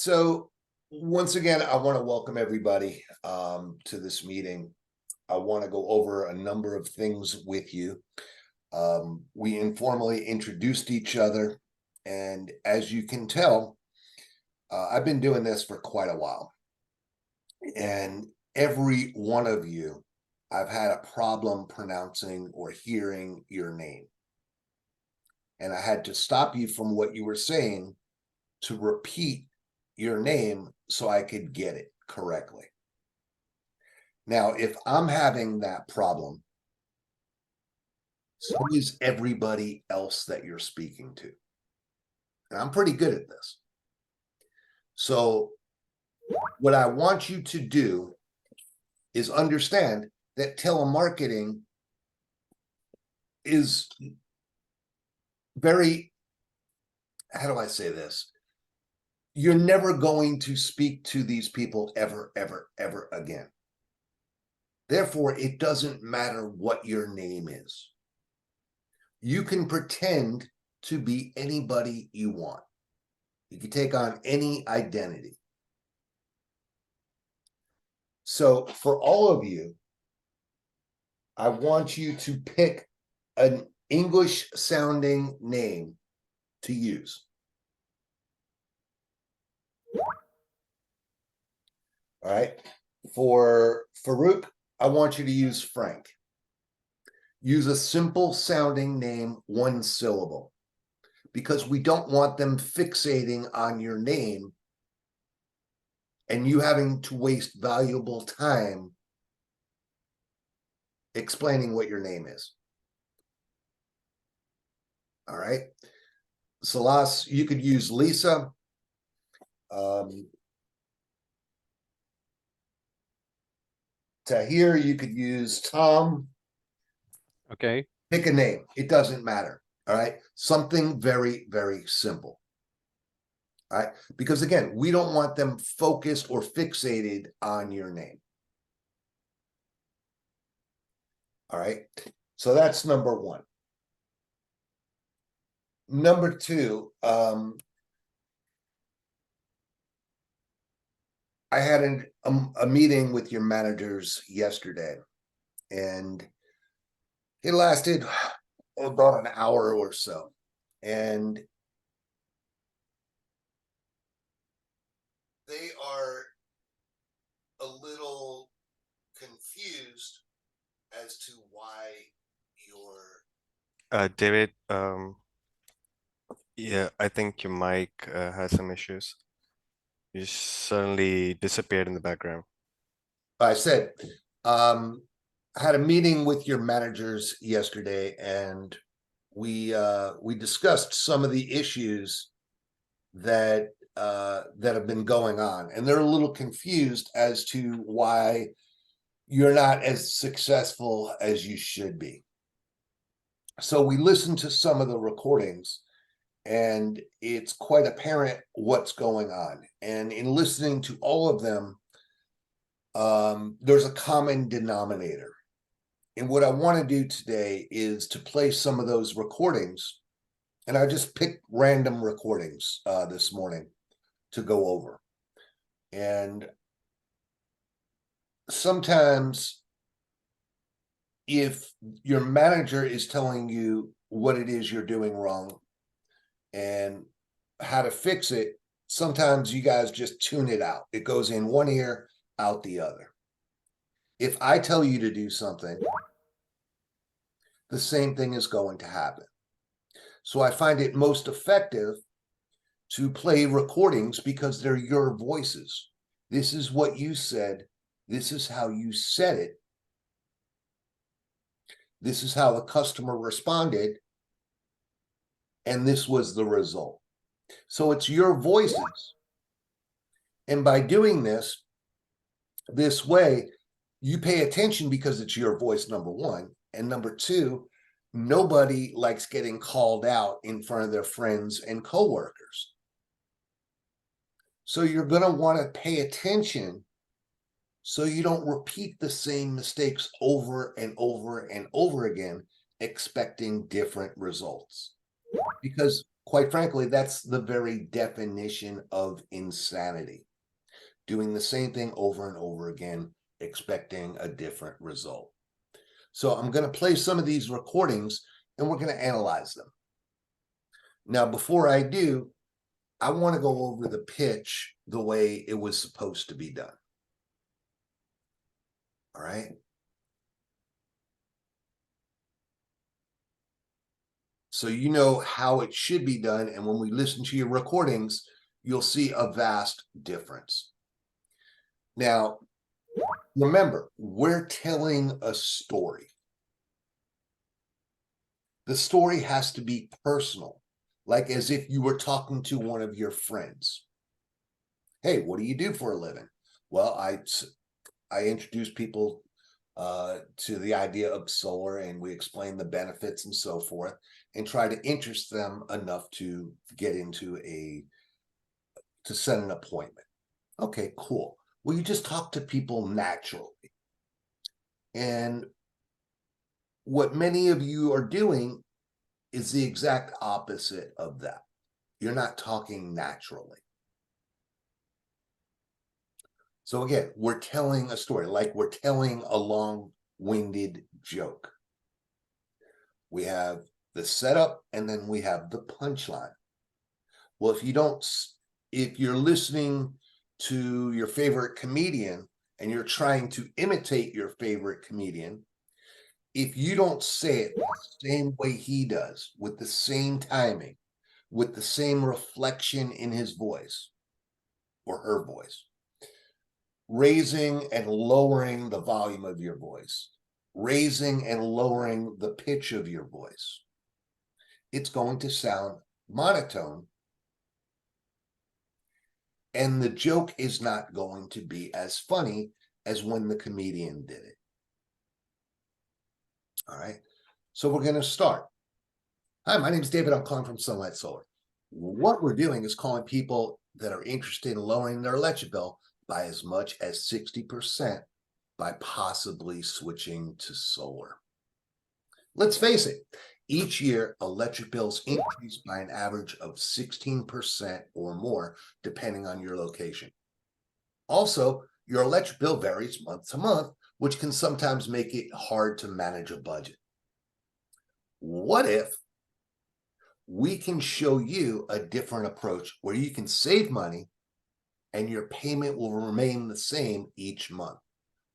So once again, I want to welcome everybody to this meeting. I want to go over a number of things with you. We informally introduced each other, and as you can tell, I've been doing this for quite a while. And every one of you, I've had a problem pronouncing or hearing your name. And I had to stop you from what you were saying to repeat your name so I could get it correctly. Now, if I'm having that problem, so is everybody else that you're speaking to. And I'm pretty good at this. So what I want you to do is understand that telemarketing is very, how do I say this? You're never going to speak to these people ever, ever, ever again. Therefore, it doesn't matter what your name is. You can pretend to be anybody you want. You can take on any identity. So for all of you, I want you to pick an English sounding name to use. All right. For Farouk, I want you to use Frank. Use a simple sounding name, one syllable, because we don't want them fixating on your name and you having to waste valuable time explaining what your name is. All right. Salas, you could use Lisa. Tahir, you could use Tom. Okay. Pick a name. It doesn't matter. All right. Something very, very simple. All right. Because again, we don't want them focused or fixated on your name. All right. So that's number one. Number two, I had a meeting with your managers yesterday, and it lasted about an hour or so. And they are a little confused as to why you're David, yeah, I think your mic has some issues. You suddenly disappeared in the background. I said, I had a meeting with your managers yesterday, and we discussed some of the issues that have been going on, and they're a little confused as to why you're not as successful as you should be. So we listened to some of the recordings, and it's quite apparent what's going on. And in listening to all of them, there's a common denominator. And what I want to do today is to play some of those recordings. And I just picked random recordings this morning to go over. And sometimes if your manager is telling you what it is you're doing wrong and how to fix it, sometimes you guys just tune it out. It goes in one ear, out the other. If I tell you to do something, the same thing is going to happen. So I find it most effective to play recordings because they're your voices. This is what you said. This is how you said it. This is how the customer responded. And this was the result. So it's your voices. And by doing this way, you pay attention because it's your voice, number one. And number two, nobody likes getting called out in front of their friends and coworkers. So you're going to want to pay attention so you don't repeat the same mistakes over and over and over again, expecting different results. Because Quite frankly, that's the very definition of insanity. Doing the same thing over and over again, expecting a different result. So I'm going to play some of these recordings and we're going to analyze them. Now, before I do, I want to go over the pitch the way it was supposed to be done. All right. So you know how it should be done. And when we listen to your recordings, you'll see a vast difference. Now, remember, we're telling a story. The story has to be personal, like as if you were talking to one of your friends. Hey, what do you do for a living? Well, I introduce people to the idea of solar, and we explain the benefits and so forth, and try to interest them enough to get into to set an appointment. Okay, cool. Well, you just talk to people naturally. And what many of you are doing is the exact opposite of that. You're not talking naturally. So again, we're telling a story, like we're telling a long-winded joke. We have the setup and then we have the punchline. Well, if you're listening to your favorite comedian and you're trying to imitate your favorite comedian, if you don't say it the same way he does, with the same timing, with the same reflection in his voice or her voice, raising and lowering the volume of your voice, raising and lowering the pitch of your voice, it's going to sound monotone. And the joke is not going to be as funny as when the comedian did it. All right. So we're going to start. Hi, my name is David. I'm calling from Sunlight Solar. What we're doing is calling people that are interested in lowering their electric bill by as much as 60% by possibly switching to solar. Let's face it, each year electric bills increase by an average of 16% or more, depending on your location. Also, your electric bill varies month to month, which can sometimes make it hard to manage a budget. What if we can show you a different approach where you can save money and your payment will remain the same each month?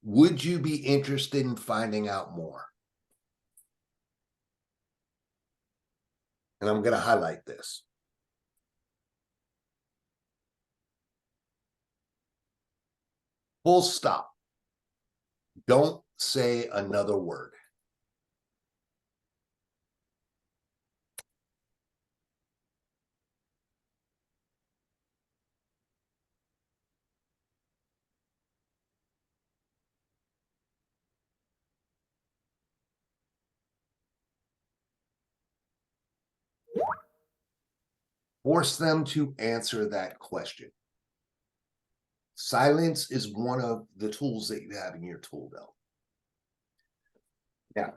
Would you be interested in finding out more? And I'm going to highlight this. Full stop. Don't say another word. Force them to answer that question. Silence is one of the tools that you have in your tool belt. Now,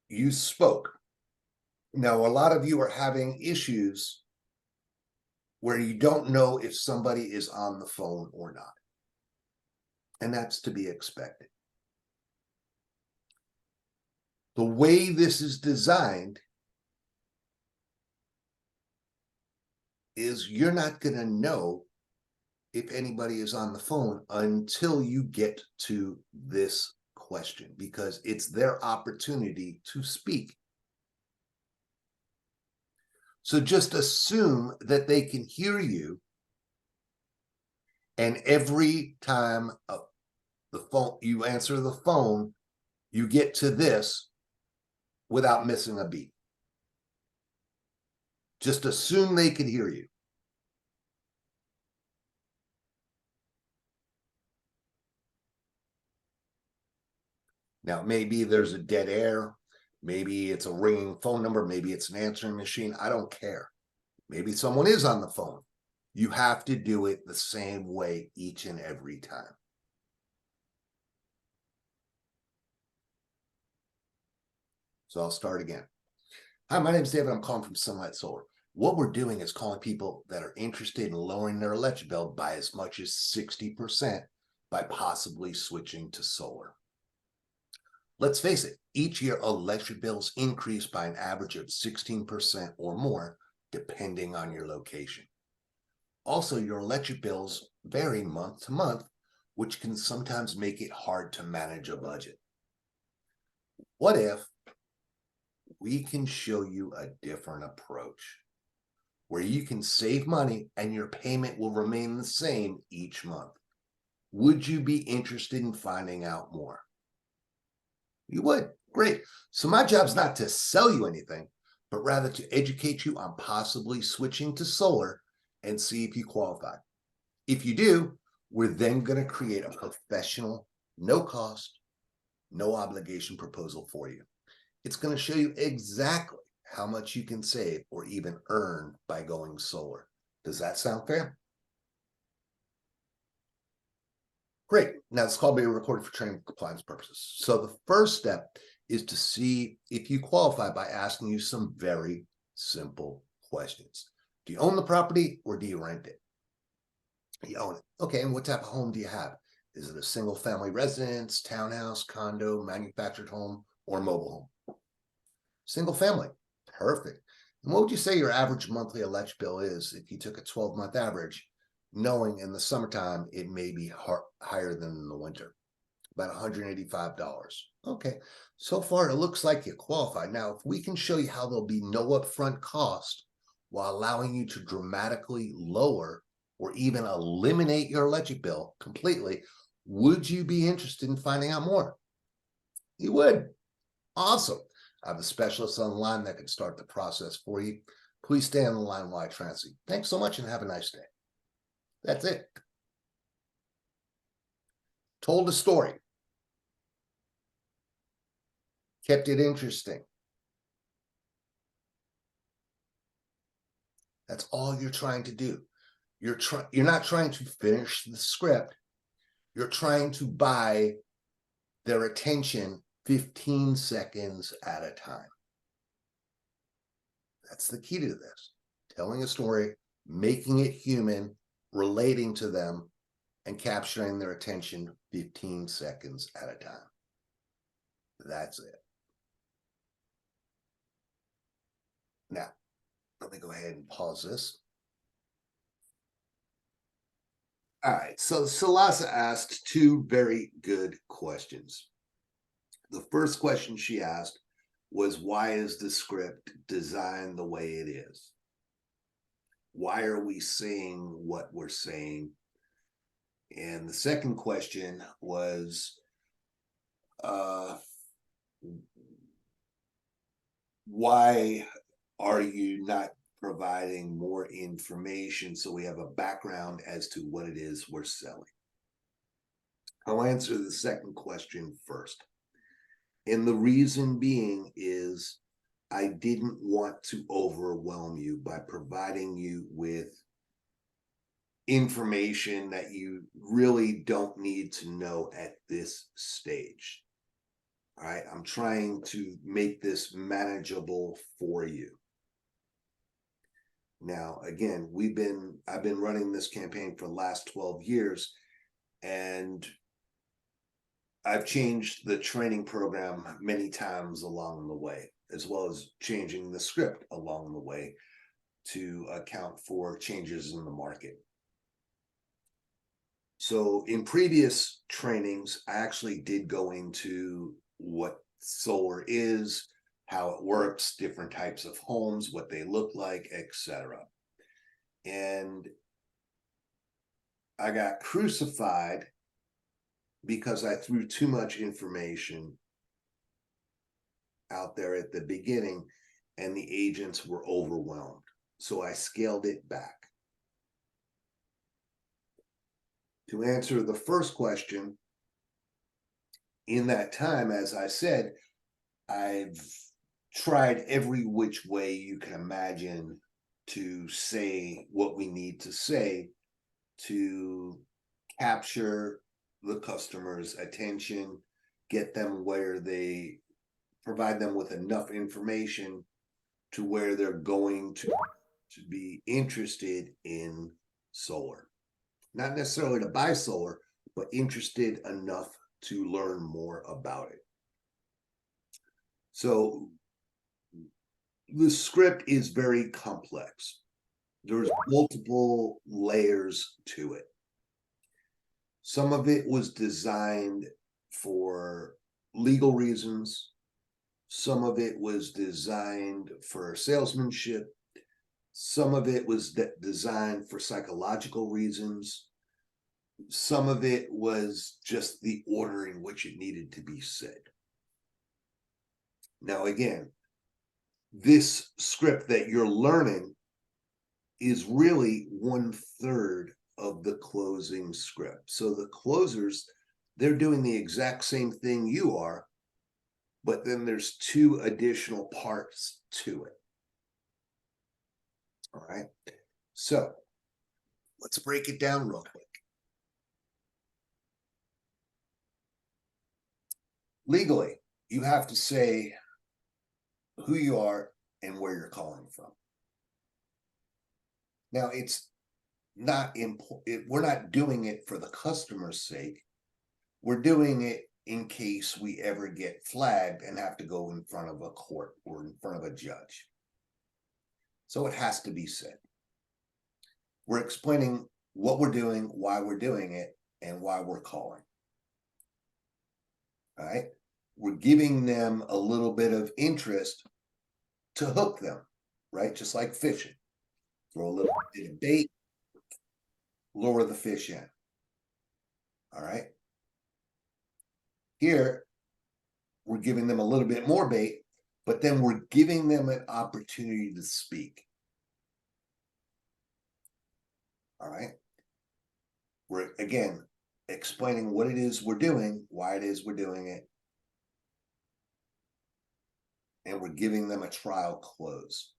you spoke. Now, a lot of you are having issues where you don't know if somebody is on the phone or not. And that's to be expected. The way this is designed is you're not going to know if anybody is on the phone until you get to this question, because it's their opportunity to speak. So just assume that they can hear you, and every time you answer the phone, you get to this without missing a beat. Just assume they can hear you. Now, maybe there's a dead air. Maybe it's a ringing phone number. Maybe it's an answering machine. I don't care. Maybe someone is on the phone. You have to do it the same way each and every time. So I'll start again. Hi, my name is David. I'm calling from Sunlight Solar. What we're doing is calling people that are interested in lowering their electric bill by as much as 60% by possibly switching to solar. Let's face it, each year electric bills increase by an average of 16% or more, depending on your location. Also, your electric bills vary month to month, which can sometimes make it hard to manage a budget. What if we can show you a different approach where you can save money and your payment will remain the same each month? Would you be interested in finding out more? You would. Great. So my job's not to sell you anything, but rather to educate you on possibly switching to solar and see if you qualify. If you do, we're then going to create a professional, no cost, no obligation proposal for you. It's going to show you exactly how much you can save or even earn by going solar. Does that sound fair? Great. Now this call will be recorded for training compliance purposes. So the first step is to see if you qualify by asking you some very simple questions. Do you own the property or do you rent it? You own it. Okay, and what type of home do you have? Is it a single family residence, townhouse, condo, manufactured home, or mobile home? Single family. Perfect. And what would you say your average monthly electric bill is if you took a 12-month average, knowing in the summertime it may be higher than in the winter? About $185. Okay, so far it looks like you qualify. Now, if we can show you how there'll be no upfront cost while allowing you to dramatically lower or even eliminate your electric bill completely, would you be interested in finding out more? You would. Awesome. I have a specialist on the line that can start the process for you. Please stay on the line while I transfer you. Thanks so much and have a nice day. That's it. Told a story. Kept it interesting. That's all you're trying to do. You're not trying to finish the script. You're trying to buy their attention 15 seconds at a time. That's the key to this. Telling a story, making it human, relating to them, and capturing their attention 15 seconds at a time. That's it. Now, let me go ahead and pause this. All right, so Salasa asked two very good questions. The first question she asked was, why is the script designed the way it is? Why are we saying what we're saying? And the second question was, why are you not providing more information so we have a background as to what it is we're selling? I'll answer the second question first. And the reason being is I didn't want to overwhelm you by providing you with information that you really don't need to know at this stage. All right, I'm trying to make this manageable for you. Now, again, I've been running this campaign for the last 12 years, and I've changed the training program many times along the way, as well as changing the script along the way to account for changes in the market. So in previous trainings, I actually did go into what solar is, how it works, different types of homes, what they look like, etc. And I got crucified because I threw too much information out there at the beginning and the agents were overwhelmed. So I scaled it back. To answer the first question, in that time, as I said, I've tried every which way you can imagine to say what we need to say to capture the customer's attention, get them where they provide them with enough information to where they're going to be interested in solar. Not necessarily to buy solar, but interested enough to learn more about it. So the script is very complex. There's multiple layers to it. Some of it was designed for legal reasons. Some of it was designed for salesmanship. Some of it was designed for psychological reasons. Some of it was just the order in which it needed to be said. Now, again, this script that you're learning is really 1/3 of the closing script. So the closers, they're doing the exact same thing you are, but then there's 2 additional parts to it. All right. So let's break it down real quick. Legally, you have to say who you are and where you're calling from. Now, it's not important. We're not doing it for the customer's sake. We're doing it in case we ever get flagged and have to go in front of a court or in front of a judge. So it has to be said. We're explaining what we're doing, why we're doing it, and why we're calling. All right. We're giving them a little bit of interest to hook them, right? Just like fishing. Throw a little bit of bait, lure the fish in. All right. Here, we're giving them a little bit more bait, but then we're giving them an opportunity to speak. All right. We're, again, explaining what it is we're doing, why it is we're doing it, and we're giving them a trial close.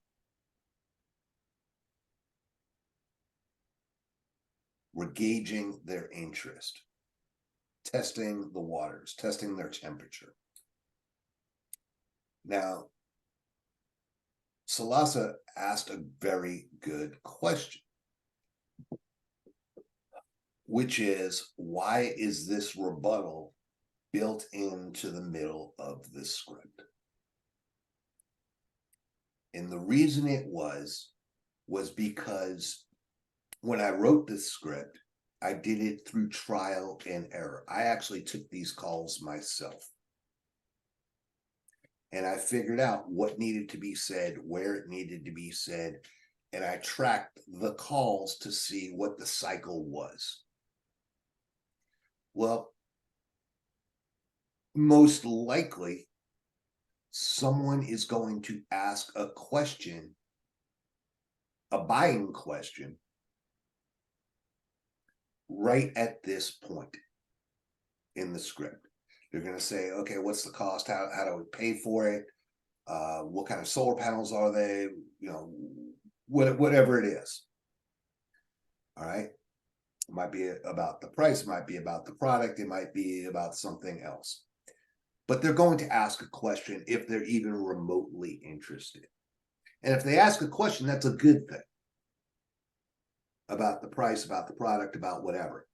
We're gauging their interest, testing the waters, testing their temperature. Now, Salasa asked a very good question, which is, why is this rebuttal built into the middle of the script? And the reason it was because when I wrote this script, I did it through trial and error. I actually took these calls myself. And I figured out what needed to be said, where it needed to be said, and I tracked the calls to see what the cycle was. Well, most likely, someone is going to ask a question, a buying question, right at this point in the script. They're going to say, okay, what's the cost? How do we pay for it? What kind of solar panels are they? You know, whatever it is. All right. It might be about the price, it might be about the product, it might be about something else. But they're going to ask a question if they're even remotely interested. And if they ask a question, that's a good thing. About the price, about the product, about whatever.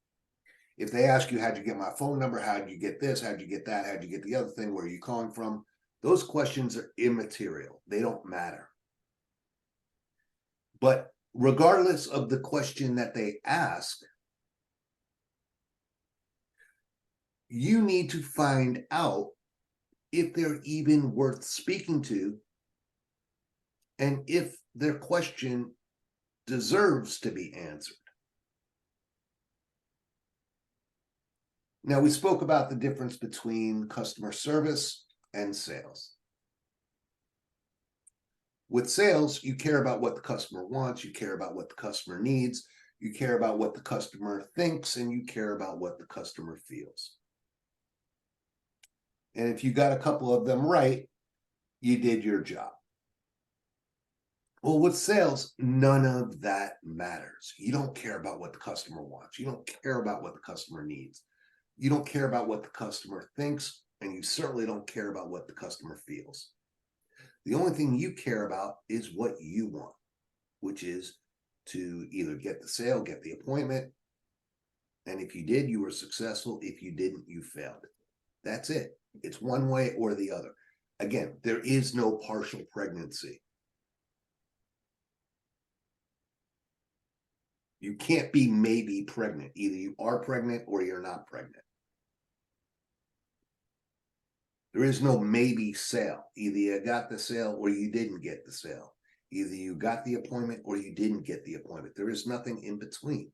If they ask you, how'd you get my phone number? How'd you get this? How'd you get that? How'd you get the other thing? Where are you calling from? Those questions are immaterial. They don't matter. But regardless of the question that they ask, you need to find out if they're even worth speaking to and if their question deserves to be answered. Now, we spoke about the difference between customer service and sales. With sales, you care about what the customer wants, you care about what the customer needs, you care about what the customer thinks, and you care about what the customer feels. And if you got a couple of them right, you did your job. Well, with sales, none of that matters. You don't care about what the customer wants. You don't care about what the customer needs. You don't care about what the customer thinks, and you certainly don't care about what the customer feels. The only thing you care about is what you want, which is to either get the sale, get the appointment. And if you did, you were successful. If you didn't, you failed. That's it. It's one way or the other. Again, there is no partial pregnancy. You can't be maybe pregnant. Either you are pregnant or you're not pregnant. There is no maybe sale. Either you got the sale or you didn't get the sale. Either you got the appointment or you didn't get the appointment. There is nothing in between.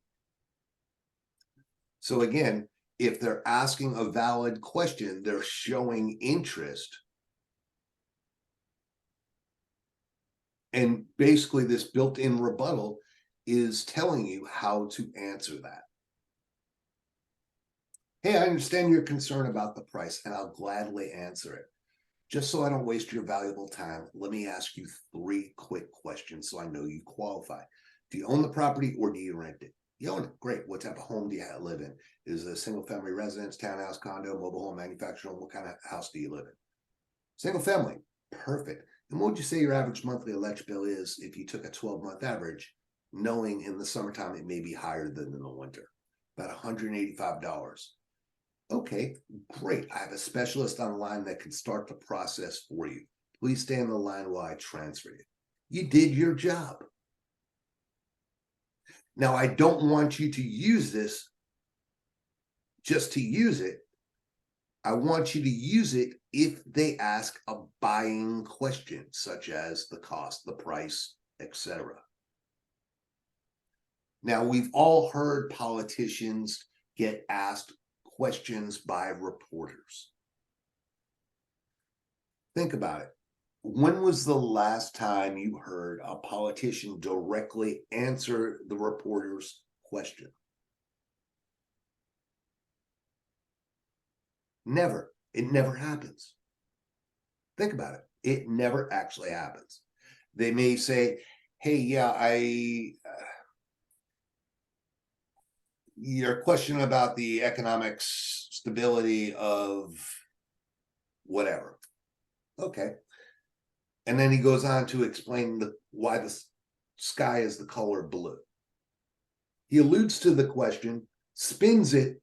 So again, if they're asking a valid question, they're showing interest. And basically this built-in rebuttal is telling you how to answer that. Hey, I understand your concern about the price, and I'll gladly answer it. Just so I don't waste your valuable time, let me ask you 3 quick questions so I know you qualify. Do you own the property or do you rent it? You own it. Great. What type of home do you live in? Is it a single-family residence, townhouse, condo, mobile home, manufactured home? What kind of house do you live in? Single family. Perfect. And what would you say your average monthly electric bill is if you took a 12-month average, knowing in the summertime it may be higher than in the winter? About $185. Okay, great. I have a specialist online that can start the process for you. Please stay on the line while I transfer you. You did your job. Now, I don't want you to use this just to use it. I want you to use it if they ask a buying question, such as the cost, the price, etc. Now, we've all heard politicians get asked questions by reporters. Think about it. When was the last time you heard a politician directly answer the reporter's question? Never. It never happens. Think about it. It never actually happens. They may say, hey, yeah, your question about the economic stability of whatever. Okay. And then he goes on to explain why the sky is the color blue. He alludes to the question, spins it,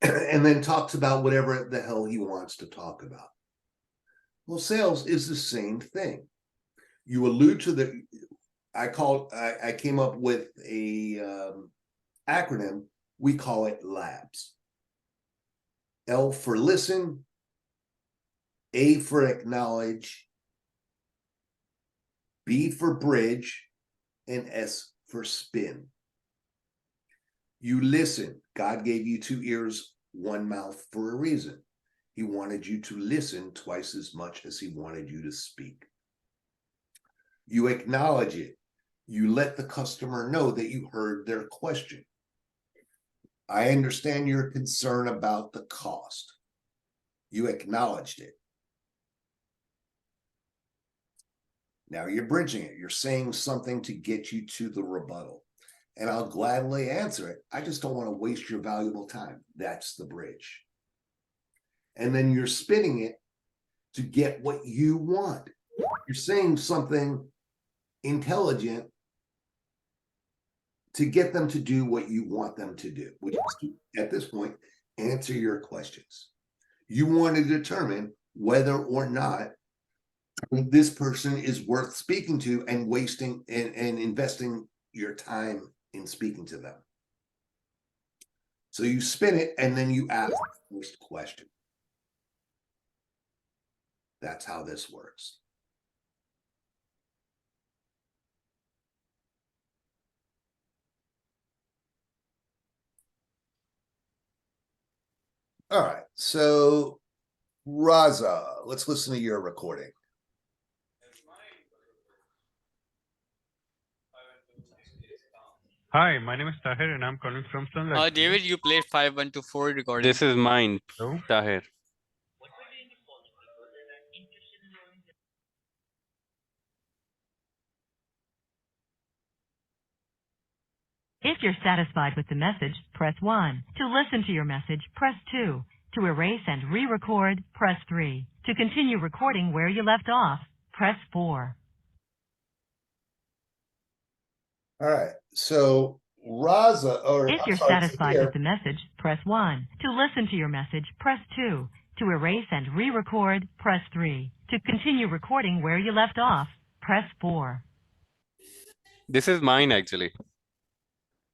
and then talks about whatever the hell he wants to talk about. Well, sales is the same thing. You allude to I came up with a acronym. We call it LABS. L for listen, A for acknowledge, B for bridge, and S for spin. You listen. God gave you 2 ears, 1 mouth for a reason. He wanted you to listen twice as much as he wanted you to speak. You acknowledge it. You let the customer know that you heard their question. I understand your concern about the cost. You acknowledged it. Now you're bridging it. You're saying something to get you to the rebuttal. And I'll gladly answer it. I just don't want to waste your valuable time. That's the bridge. And then you're spinning it to get what you want. You're saying something intelligent to get them to do what you want them to do, which is to, at this point, answer your questions. You want to determine whether or not this person is worth speaking to and wasting and investing your time in speaking to them. So you spin it and then you ask the first question. That's how this works. All right, so Raza, let's listen to your recording. Hi, my name is Tahir and I'm calling from Sunlight. David, you played 5124 recording. This is mine, Hello? Tahir. If you're satisfied with the message, press 1. To listen to your message, press 2. To erase and re-record, press 3. To continue recording where you left off, press 4. All right, so Raza, or If I'm you're sorry, satisfied Tahir, with the message, press 1. To listen to your message, press 2. To erase and re-record, press 3. To continue recording where you left off, press 4. This is mine actually.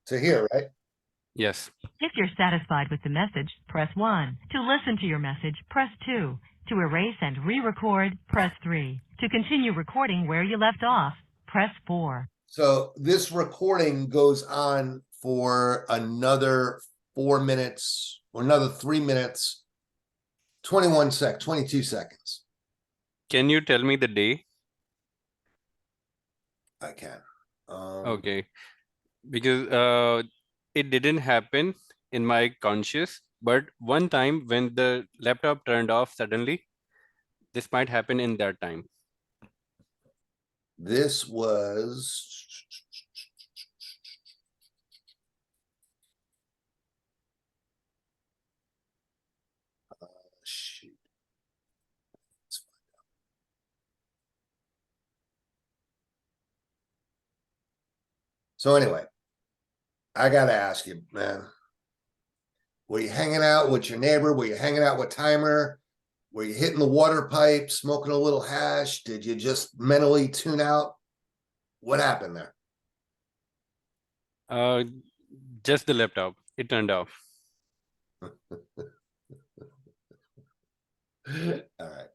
Tahir, right? Yes. If you're satisfied with the message, press 1. To listen to your message, press 2. To erase and re-record, press 3. To continue recording where you left off, press 4. So this recording goes on for another 4 minutes or another 3 minutes, 22 seconds. Can you tell me the day? I can. Okay. Because it didn't happen in my conscious, but one time when the laptop turned off suddenly, this might happen in that time. This was shoot. Let's find out. So anyway, I gotta ask you, man. Were you hanging out with your neighbor? Were you hanging out with Timer? Were you hitting the water pipe, smoking a little hash? Did you just mentally tune out? What happened there? Just the laptop. It turned off. All right.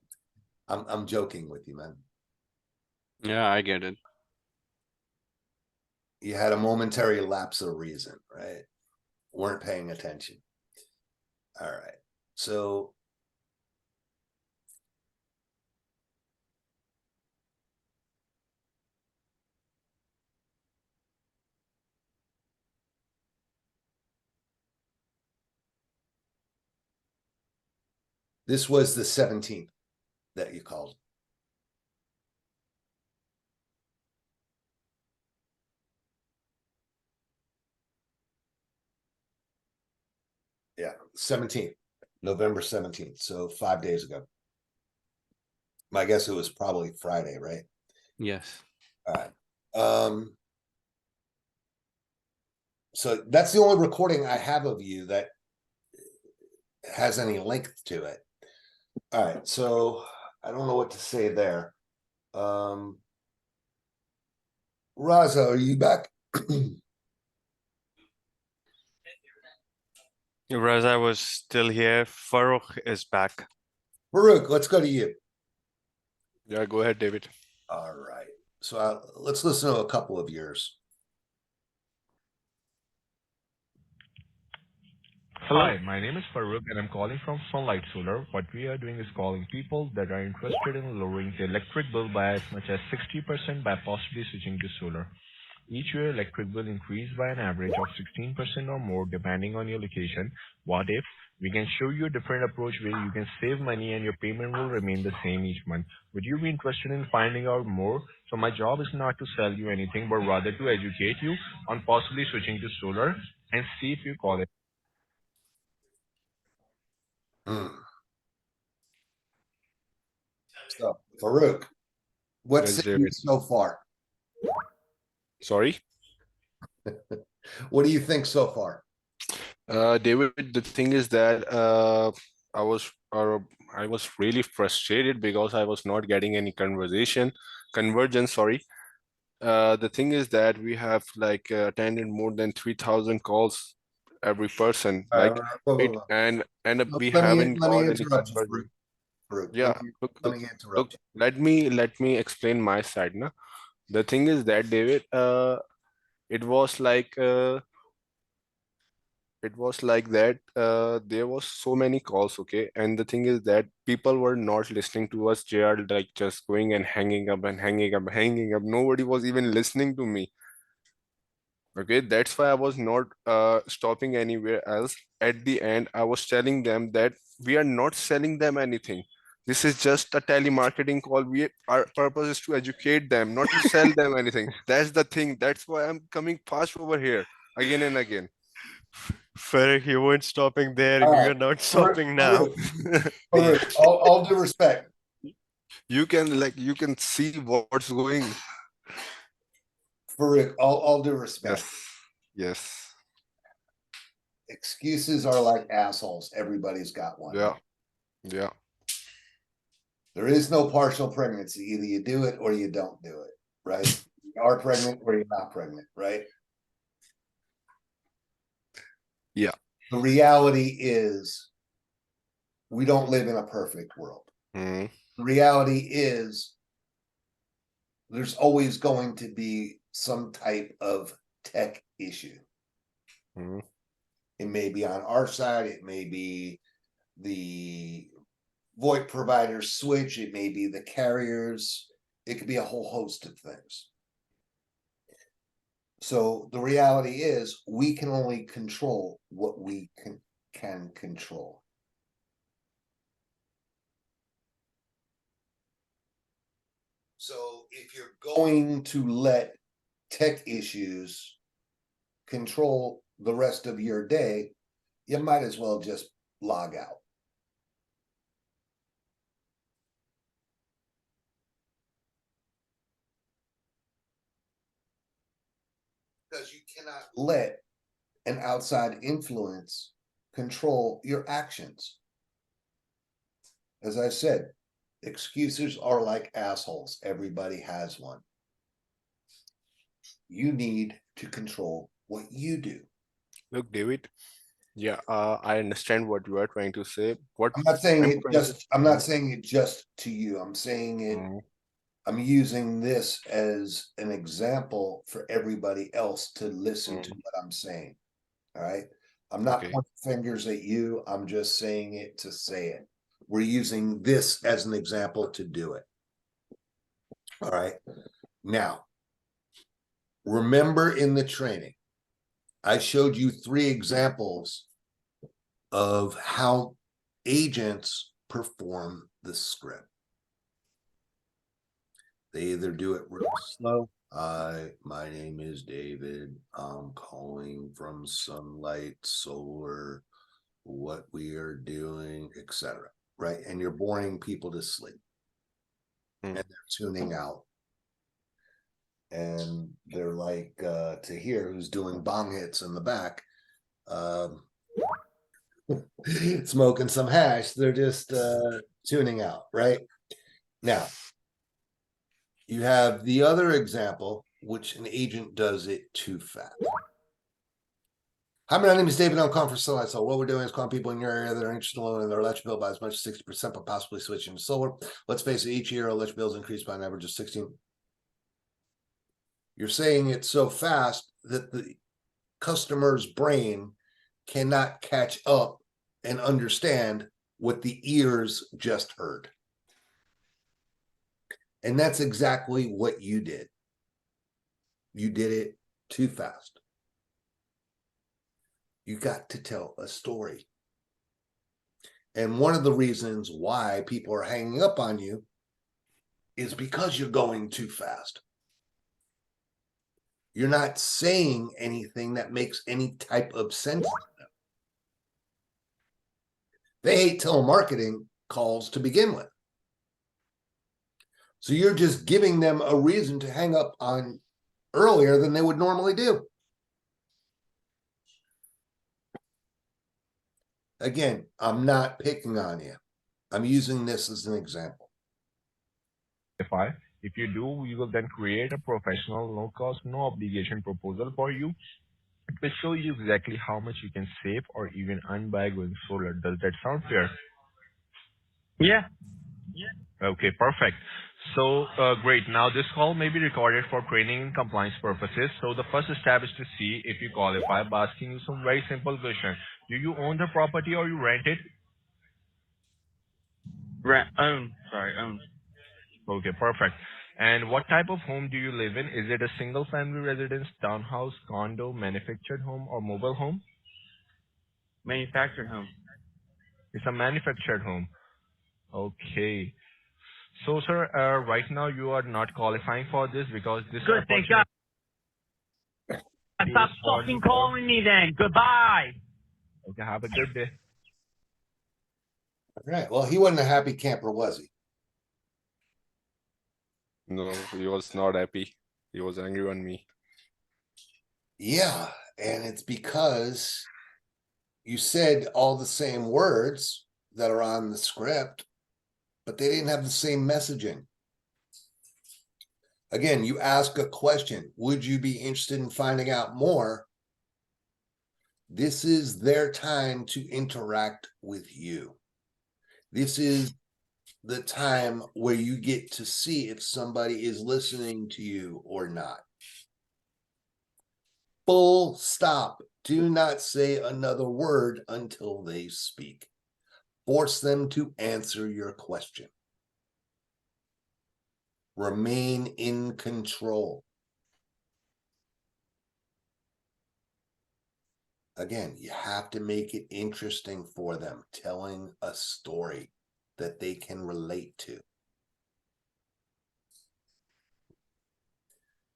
I'm joking with you, man. Yeah, I get it. You had a momentary lapse of reason, right? Weren't paying attention. All right. So this was the 17th that you called. Yeah, 17th, November 17th. So 5 days ago. My guess it was probably Friday, right? Yes. All right. So that's the only recording I have of you that has any length to it. All right, so I don't know what to say there. Raza, are you back? Raza was still here. Farooq is back. Farouk, let's go to you. Yeah, go ahead, David. All right, so let's listen to a couple of yours. Hi, my name is Farooq and I'm calling from Sunlight Solar. What we are doing is calling people that are interested in lowering the electric bill by as much as 60% by possibly switching to solar. Each year, electric bill increase by an average of 16% or more depending on your location. What if we can show you a different approach where you can save money and your payment will remain the same each month? Would you be interested in finding out more? So my job is not to sell you anything, but rather to educate you on possibly switching to solar and see if you call it. So, Farouk, what's Yes, it David. so far? Sorry. What do you think so far? David, the thing is that I was really frustrated because I was not getting any convergence, sorry. The thing is that we have like attended more than 3,000 calls every person, like it, and we haven't Let me got any interrupt you, convergence. Farouk. Yeah, Let me interrupt look, you. let me explain my side now. The thing is that, David, it was like that there was so many calls, okay, and the thing is that people were not listening to us. They are like just going and hanging up and hanging up. Nobody was even listening to me. Okay, that's why I was not stopping anywhere else. At the end, I was telling them that we are not selling them anything. This is just a telemarketing call. Our purpose is to educate them, not to sell them anything. That's the thing. That's why I'm coming fast over here again and again. Farooq, you weren't stopping there. All We right, are not stopping now. Farouk, all due respect. You can see what's going. For all due respect, Yes. excuses are like assholes. Everybody's got one. Yeah. Yeah. There is no partial pregnancy. Either you do it or you don't do it, right? You are pregnant or you're not pregnant, right? Yeah. The reality is we don't live in a perfect world. Mm. The reality is there's always going to be some type of tech issue. Mm. It may be on our side, it may be the VoIP provider switch, it may be the carriers, it could be a whole host of things. So the reality is we can only control what we can control. So if you're going to let tech issues control the rest of your day, you might as well just log out. Because you cannot let an outside influence control your actions. As I said, excuses are like assholes. Everybody has one. You need to control what you do. Look, David. Yeah, I understand what you are trying to say. What I'm not saying I'm it trying to just, I'm not saying it just to you. I'm saying it, Mm. I'm using this as an example for everybody else to listen to Mm. what I'm saying. All right. I'm not Okay. pointing fingers at you. I'm just saying it to say it. We're using this as an example to do it. All right. Now, remember in the training, I showed you 3 examples of how agents perform the script. They either do it real slow. Hi, my name is David. I'm calling from Sunlight Solar. What we are doing, etc. Right? And you're boring people to sleep. Mm. And they're tuning out. And they're like Tahir, who's doing bong hits in the back, smoking some hash. They're just tuning out, right? Now, you have the other example, which an agent does it too fast. Hi, my name is David. I'm calling for Sunlight. So what we're doing is calling people in your area that are interested in lowering their electric bill by as much as 60%, but possibly switching to solar. Let's face it, each year electric bills increase by an average of 16. You're saying it so fast that the customer's brain cannot catch up and understand what the ears just heard. And that's exactly what you did. You did it too fast. You got to tell a story. And one of the reasons why people are hanging up on you is because you're going too fast. You're not saying anything that makes any type of sense to them. They hate telemarketing calls to begin with. So you're just giving them a reason to hang up on earlier than they would normally do. Again, I'm not picking on you. I'm using this as an example. If you do, we will then create a professional, no cost, no obligation proposal for you. It will show you exactly how much you can save or even earn by going solar. Does that sound fair? Yeah. Okay, perfect. So, great. Now, this call may be recorded for training and compliance purposes. So, the first step is to see if you qualify by asking you some very simple questions. Do you own the property or you rent it? Own. Sorry, own. Okay, perfect. And what type of home do you live in? Is it a single family residence, townhouse, condo, manufactured home, or mobile home? Manufactured home. It's a manufactured home. Okay. So, sir, right now you are not qualifying for this because this Good, thank God. You Stop respond fucking for- calling me then. Goodbye. Okay, have a good day. All right. Well, he wasn't a happy camper, was he? No, he was not happy. He was angry on me. Yeah, and it's because you said all the same words that are on the script, but they didn't have the same messaging. Again, you ask a question, would you be interested in finding out more? This is their time to interact with you. This is the time where you get to see if somebody is listening to you or not. Full stop. Do not say another word until they speak. Force them to answer your question. Remain in control. Again, you have to make it interesting for them, telling a story that they can relate to.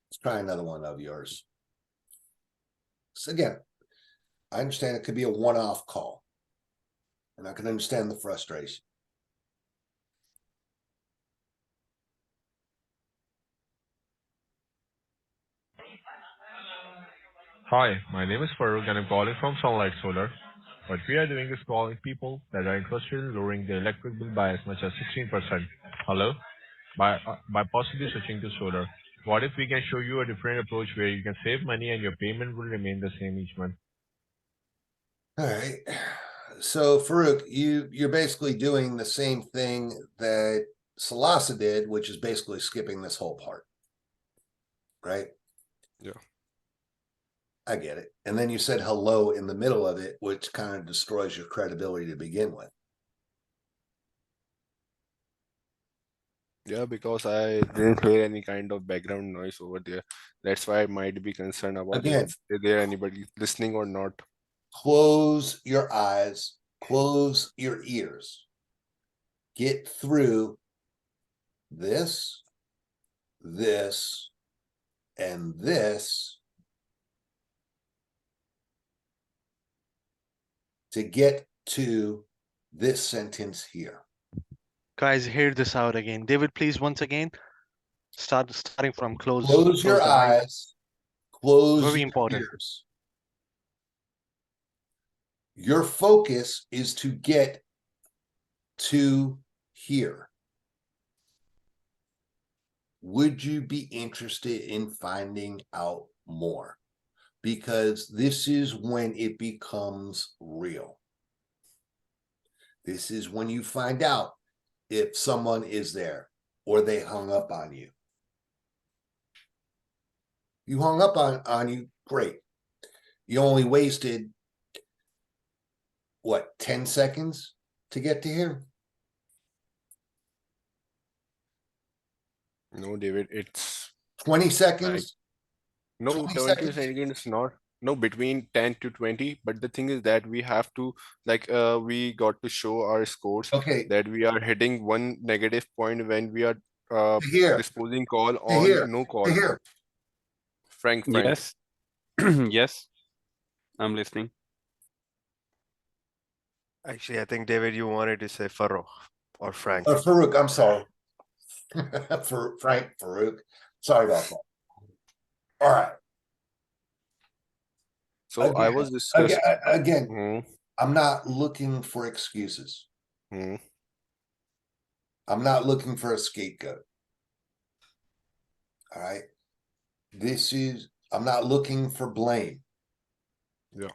Let's try another one of yours. So again, I understand it could be a one-off call, and I can understand the frustration. Hi, my name is Farooq and I'm calling from Sunlight Solar. What we are doing is calling people that are interested in lowering their electric bill by as much as 16%. Hello? By possibly switching to solar. What if we can show you a different approach where you can save money and your payment will remain the same each month? All right. So Farouk, you're basically doing the same thing that Salasa did, which is basically skipping this whole part. Right? Yeah. I get it. And then you said hello in the middle of it, which kind of destroys your credibility to begin with. Yeah, because I didn't hear any kind of background noise over there. That's why I might be concerned about Again, is there anybody listening or not. close your eyes, close your ears. Get through this, this, and this to get to this sentence here. Guys, hear this out again. David, please once again starting from Close your the mic. eyes, close Very your important. ears. Your focus is to get to here. Would you be interested in finding out more? Because this is when it becomes real. This is when you find out if someone is there or they hung up on you. You hung up on you, great. You only wasted, what, 10 seconds to get to here? No, David, it's 20 like seconds? no 20 20 seconds? seconds not. No, between 10 to 20. But the thing is that we have to we got to show our scores Okay, that we are hitting one negative point when we are to here, disposing call to on here, no to call. here. Frank. Yes. Yes, I'm listening. Actually, I think David, you wanted to say Faro or Frank. Farouk, I'm sorry. For Frank, Farouk. Sorry about that. All right. So I was discussing. Again, Hmm, I'm not looking for excuses. hmm. I'm not looking for a scapegoat. All right. I'm not looking for blame. Yeah.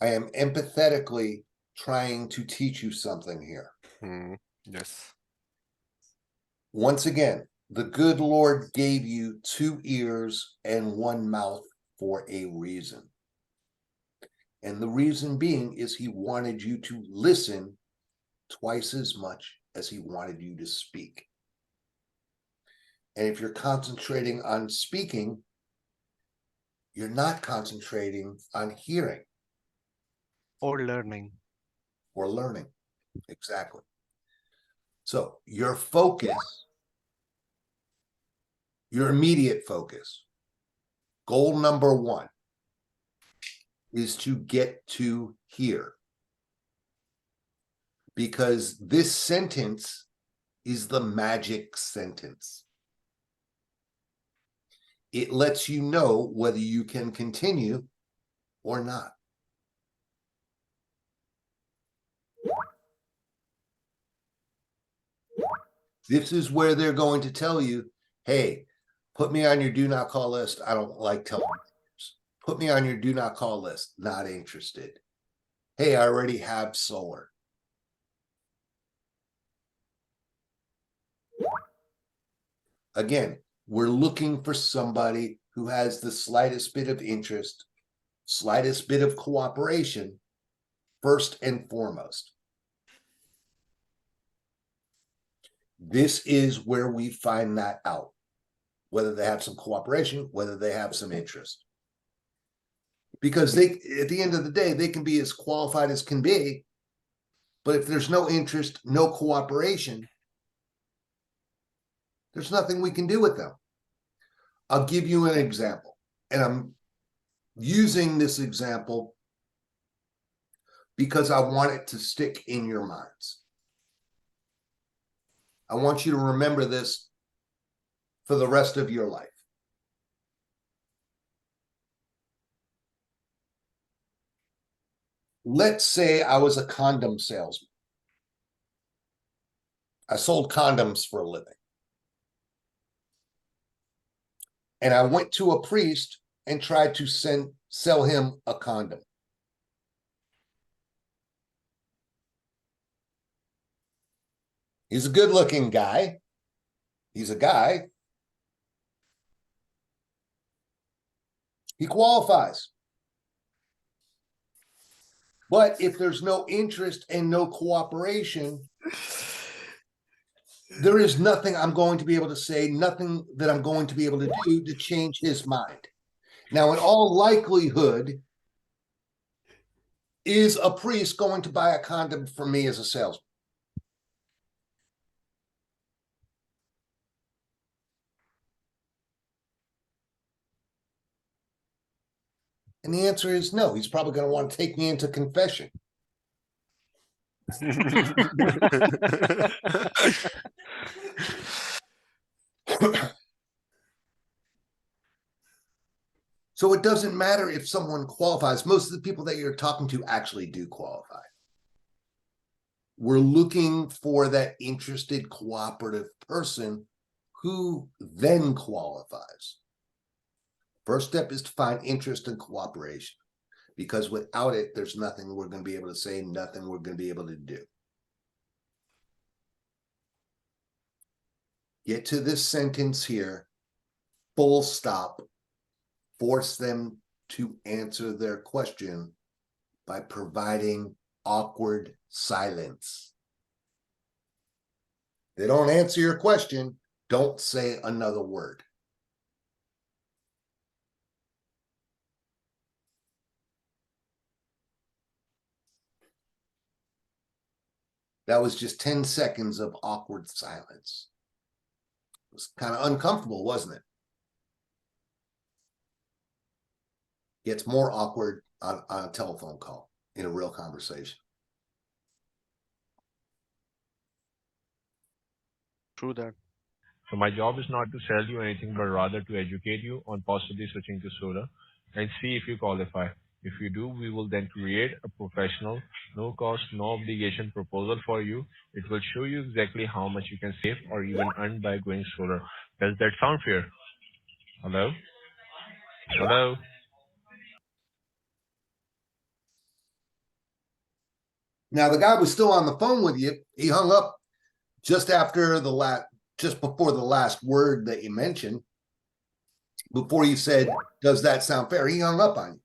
I am empathetically trying to teach you something here. Yes. Once again, the good Lord gave you 2 ears and 1 mouth for a reason. And the reason being is he wanted you to listen twice as much as he wanted you to speak. And if you're concentrating on speaking, you're not concentrating on hearing Or learning. or learning. Exactly. So your focus, your immediate focus, goal number 1 is to get to here. Because this sentence is the magic sentence. It lets you know whether you can continue or not. This is where they're going to tell you, hey, put me on your do not call list. I don't like telling others. Put me on your do not call list. Not interested. Hey, I already have solar. Again, we're looking for somebody who has the slightest bit of interest, slightest bit of cooperation, first and foremost. This is where we find that out, whether they have some cooperation, whether they have some interest. Because they, at the end of the day, they can be as qualified as can be, but if there's no interest, no cooperation, there's nothing we can do with them. I'll give you an example, and I'm using this example because I want it to stick in your minds. I want you to remember this for the rest of your life. Let's say I was a condom salesman. I sold condoms for a living. And I went to a priest and tried to sell him a condom. He's a good-looking guy. He's a guy. He qualifies. But if there's no interest and no cooperation, there is nothing I'm going to be able to say, nothing that I'm going to be able to do to change his mind. Now, in all likelihood, is a priest going to buy a condom from me as a salesman? And the answer is no. He's probably going to want to take me into confession. So it doesn't matter if someone qualifies. Most of the people that you're talking to actually do qualify. We're looking for that interested, cooperative person who then qualifies. First step is to find interest and cooperation, because without it, there's nothing we're going to be able to say, nothing we're going to be able to do. Get to this sentence here, full stop, force them to answer their question by providing awkward silence. They don't answer your question, don't say another word. That was just 10 seconds of awkward silence. It was kind of uncomfortable, wasn't it? Gets more awkward on a telephone call in a real conversation. True that. So my job is not to sell you anything, but rather to educate you on possibly switching to solar and see if you qualify. If you do, we will then create a professional, no cost, no obligation proposal for you. It will show you exactly how much you can save or even earn by going solar. Does that sound fair? Hello? Hello? Now, the guy was still on the phone with you. He hung up just after just before the last word that you mentioned. Before you said, does that sound fair? He hung up on you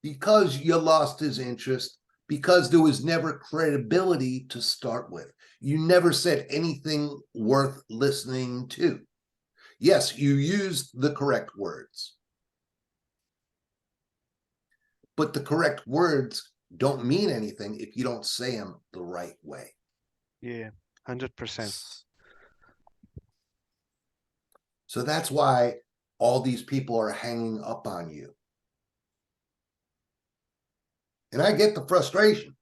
because you lost his interest, because there was never credibility to start with. You never said anything worth listening to. Yes, you used the correct words, but the correct words don't mean anything if you don't say them the right way. Yeah, 100%. So that's why all these people are hanging up on you. And I get the frustration,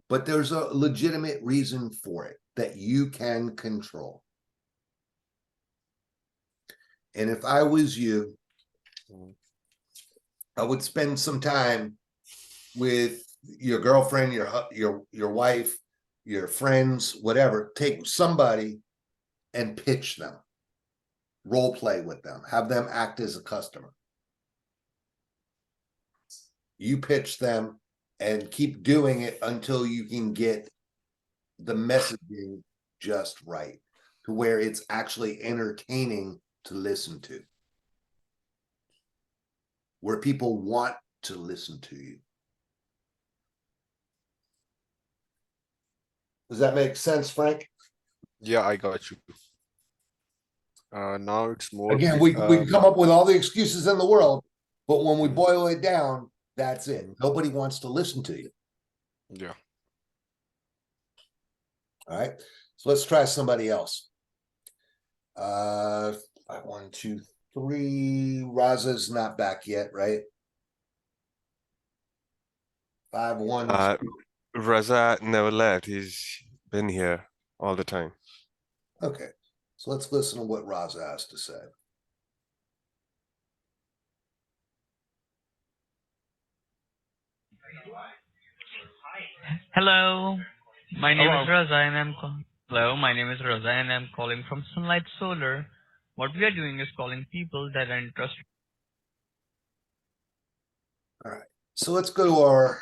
but there's a legitimate reason for it that you can control. And if I was you, Mm. I would spend some time with your girlfriend, your wife, your friends, whatever. Take somebody and pitch them. Role play with them. Have them act as a customer. You pitch them and keep doing it until you can get the messaging just right to where it's actually entertaining to listen to, where people want to listen to you. Does that make sense, Frank? Yeah, I got you. Now it's more Again, we can come up with all the excuses in the world, but when we Mhm. boil it down, that's it. Nobody wants to listen to you. Yeah. All right. So let's try somebody else. 1, 2, 3. Raza's not back yet, right? 5, 1. Raza never left. He's been here all the time. Okay. So let's listen to what Raza has to say. Hello, my name is Hello. Raza and Hello, my name is Raza and I'm calling from Sunlight Solar. What we are doing is calling people that are interested. All right. So let's go to our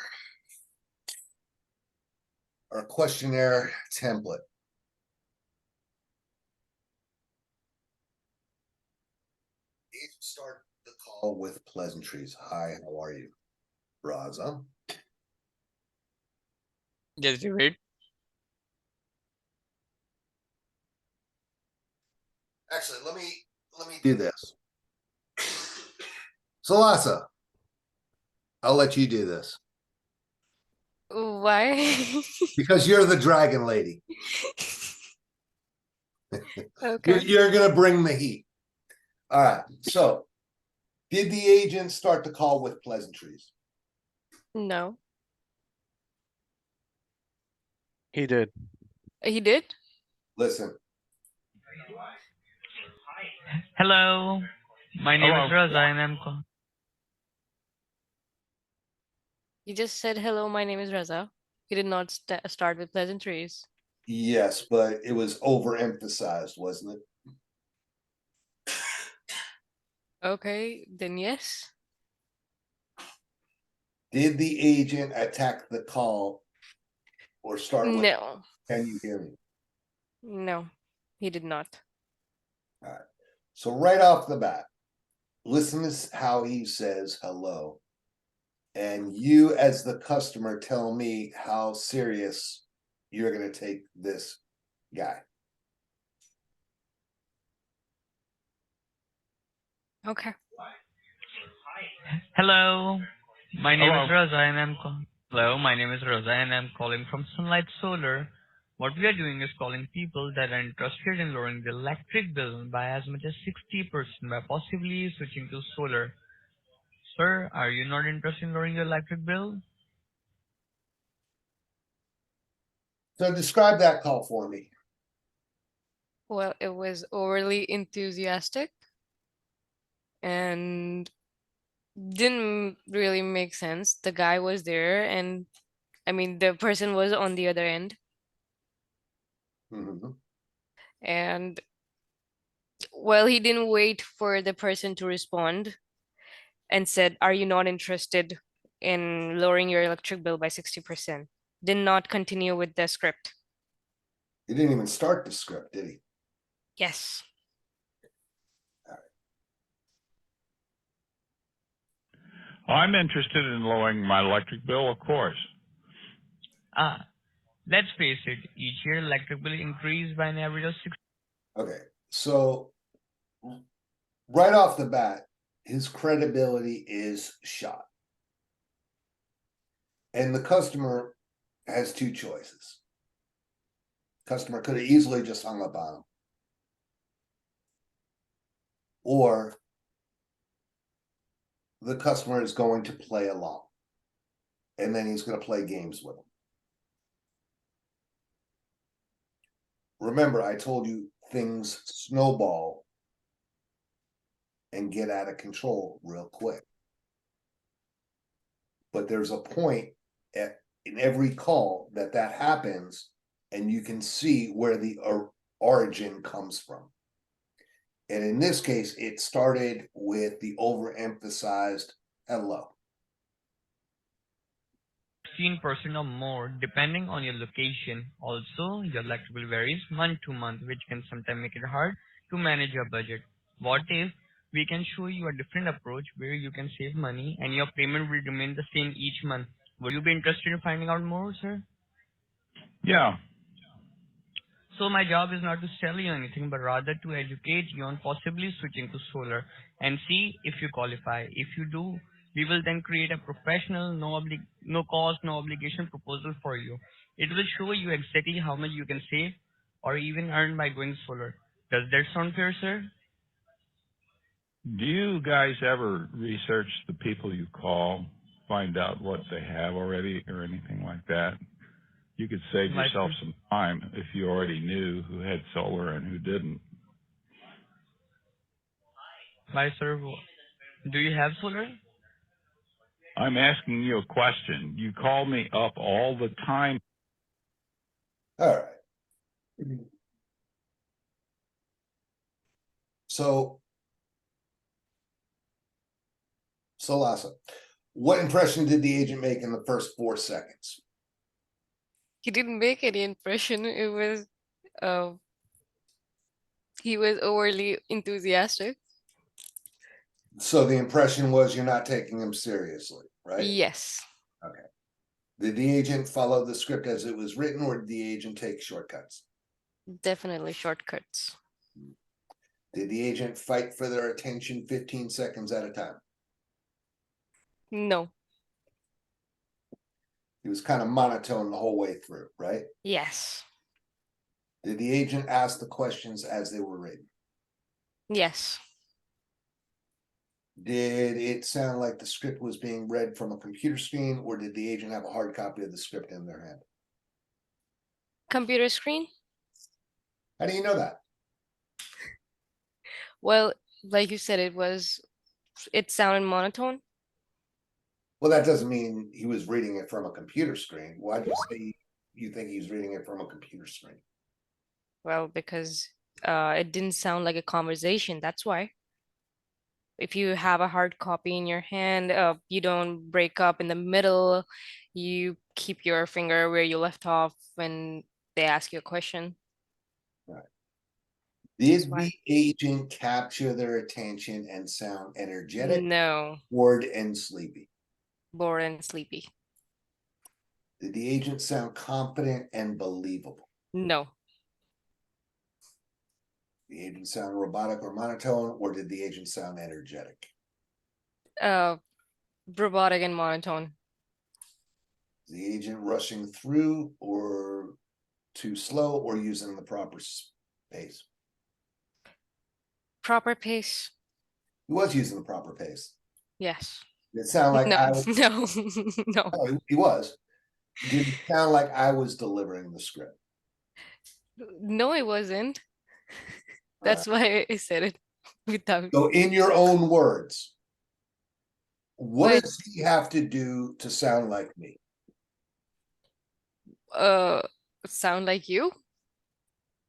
questionnaire template. Start the call with pleasantries. Hi, how are you? Raza. Yes, David. Actually, let me do this. Salasa, I'll let you do this Why? because you're the dragon lady. Okay. You're gonna bring the heat. All right. So, did the agent start the call with pleasantries? No. He did. He did? Listen. Hello, my name Hello. is Raza and I'm calling. He just said, hello, my name is Raza. He did not start with pleasantries. Yes, but it was overemphasized, wasn't it? Okay, then yes. Did the agent attack the call or start with, No. can you hear me? No, he did not. All right. So right off the bat, listen to how he says hello. And you as the customer tell me how serious you're going to take this guy. Okay. Hello, my name Hello. is Raza and I'm calling. Hello, my name is Raza and I'm calling from Sunlight Solar. What we are doing is calling people that are interested in lowering the electric bill by as much as 60% by possibly switching to solar. Sir, are you not interested in lowering your electric bill? So describe that call for me. Well, it was overly enthusiastic and didn't really make sense. The guy was there, and I mean, the person was on the other end, Mhm. and well, he didn't wait for the person to respond and said, are you not interested in lowering your electric bill by 60%? Did not continue with the script. He didn't even start the script, did he? Yes. I'm interested in lowering my electric bill, of course. Ah, let's face it, each year electric bill increased by an average of 6. Okay. So right off the bat, his credibility is shot. And the customer has two choices. Customer could have easily just hung up on him. Or the customer is going to play along. And then he's going to play games with them. Remember, I told you things snowball and get out of control real quick. But there's a point in every call that happens, and you can see where the origin comes from. And in this case, it started with the overemphasized hello. 15% or more depending on your location. Also, your electric bill varies month to month, which can sometimes make it hard to manage your budget. What if we can show you a different approach where you can save money and your payment will remain the same each month? Would you be interested in finding out more, sir? Yeah. So my job is not to sell you anything, but rather to educate you on possibly switching to solar and see if you qualify. If you do, we will then create a professional, no cost, no obligation proposal for you. It will show you exactly how much you can save or even earn by going solar. Does that sound fair, sir? Do you guys ever research the people you call, find out what they have already or anything like that? You could save Why, yourself sir? some time if you already knew who had solar and who didn't. Why, sir? Do you have solar? I'm asking you a question. You call me up all the time. All right. So, Lhasa, what impression did the agent make in the first 4 seconds? He didn't make any impression. It was he was overly enthusiastic. So the impression was you're not taking him seriously, right? Yes. Okay. Did the agent follow the script as it was written, or did the agent take shortcuts? Definitely shortcuts. Did the agent fight for their attention 15 seconds at a time? No. He was kind of monotone the whole way through, right? Yes. Did the agent ask the questions as they were written? Yes. Did it sound like the script was being read from a computer screen, or did the agent have a hard copy of the script in their hand? Computer screen? How do you know that? Well, like you said, it sounded monotone. Well, that doesn't mean he was reading it from a computer screen. Why do you say you think he's reading it from a computer screen? Well, because it didn't sound like a conversation. That's why. If you have a hard copy in your hand, you don't break up in the middle. You keep your finger where you left off when they ask you a question. Right. That's Did why. the agent capture their attention and sound energetic, No, bored, and sleepy? bored and sleepy. Did the agent sound confident and believable? No, Did the agent sound robotic or monotone, or did the agent sound energetic? robotic and monotone. Is the agent rushing through or too slow or using the proper pace? Proper pace. He was using the proper pace. Yes. Did it sound like No, I was? no, no. No, he was. Did it sound like I was delivering the script? No, it wasn't. That's why I said it without. So, in your own words, what Wait. does he have to do to sound like me? Sound like you?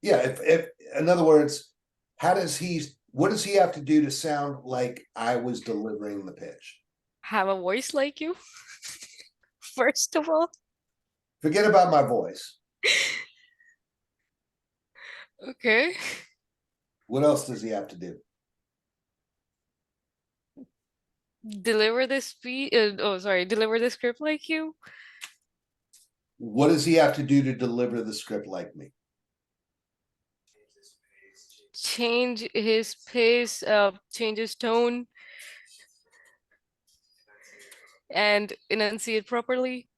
Yeah, if in other words, what does he have to do to sound like I was delivering the pitch? Have a voice like you? First of all. Forget about my voice. Okay. What else does he have to do? Deliver the deliver the script like you? What does he have to do to deliver the script like me? Change his pace, change his tone, and enunciate properly.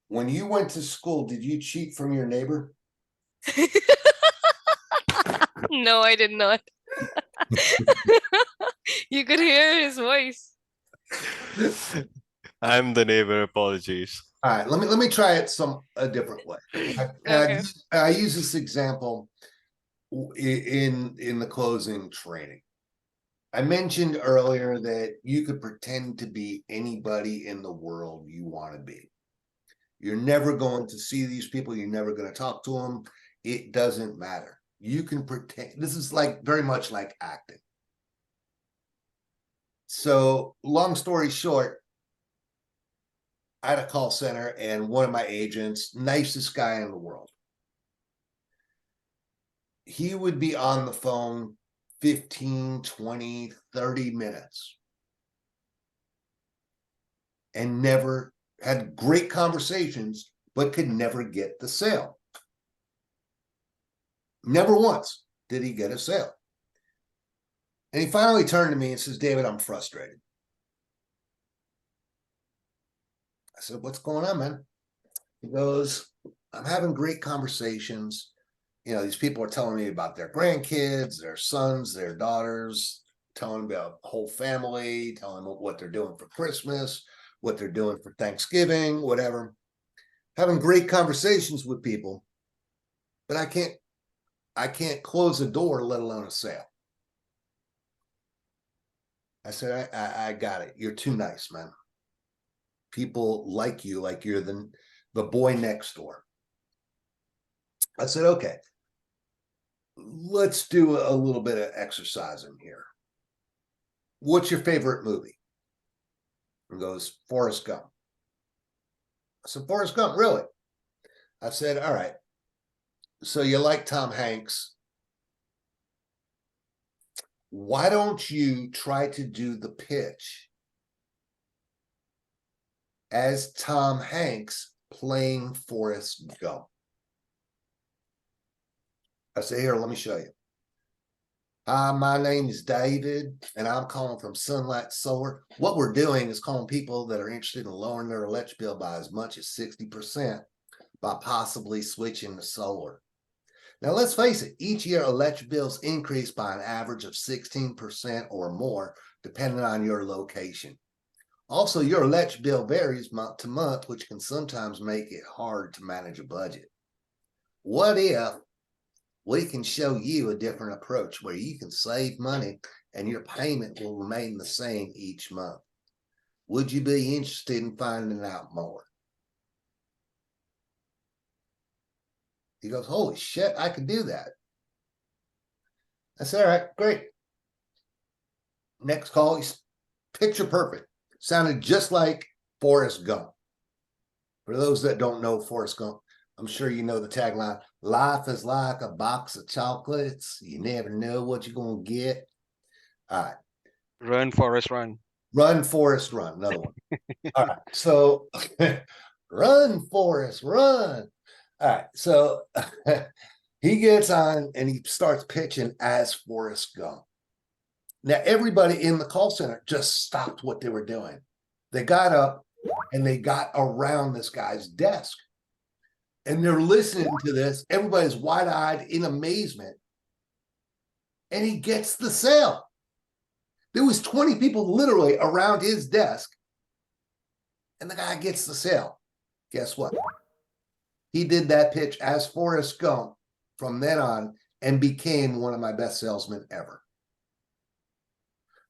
When you went to school, did you cheat from your neighbor? No, I did not. You could hear his voice. I'm the neighbor. Apologies. All right, let me try it a different way. Okay. I use this example in the closing training. I mentioned earlier that you could pretend to be anybody in the world you want to be. You're never going to see these people. You're never going to talk to them. It doesn't matter. You can pretend. This is like very much like acting. So long story short, I had a call center and one of my agents, nicest guy in the world. He would be on the phone 15, 20, 30 minutes and never had great conversations, but could never get the sale. Never once did he get a sale. And he finally turned to me and says, David, I'm frustrated. I said, what's going on, man? He goes, I'm having great conversations. You know, these people are telling me about their grandkids, their sons, their daughters, telling about the whole family, telling them what they're doing for Christmas, what they're doing for Thanksgiving, whatever. Having great conversations with people, but I can't close a door, let alone a sale. I said, I got it. You're too nice, man. People like you, like you're the boy next door. I said, okay, let's do a little bit of exercising here. What's your favorite movie? He goes, Forrest Gump. I said, Forrest Gump, really? I said, all right. So you like Tom Hanks. Why don't you try to do the pitch as Tom Hanks playing Forrest Gump? I said, here, let me show you. Hi, my name is David, and I'm calling from Sunlight Solar. What we're doing is calling people that are interested in lowering their electric bill by as much as 60% by possibly switching to solar. Now, let's face it, each year electric bills increase by an average of 16% or more, depending on your location. Also, your electric bill varies month to month, which can sometimes make it hard to manage a budget. What if we can show you a different approach where you can save money and your payment will remain the same each month? Would you be interested in finding out more? He goes, holy shit, I could do that. I said, all right, great. Next call, he's picture perfect. Sounded just like Forrest Gump. For those that don't know Forrest Gump, I'm sure you know the tagline, life is like a box of chocolates. You never know what you're going to get. All right. Run, Forrest, run. Run, Forrest, run. Another one. All right. So run, Forrest, run. All right. So he gets on and he starts pitching as Forrest Gump. Now, everybody in the call center just stopped what they were doing. They got up and they got around this guy's desk. And they're listening to this. Everybody's wide-eyed in amazement. And he gets the sale. There was 20 people literally around his desk. And the guy gets the sale. Guess what? He did that pitch as Forrest Gump from then on and became one of my best salesmen ever.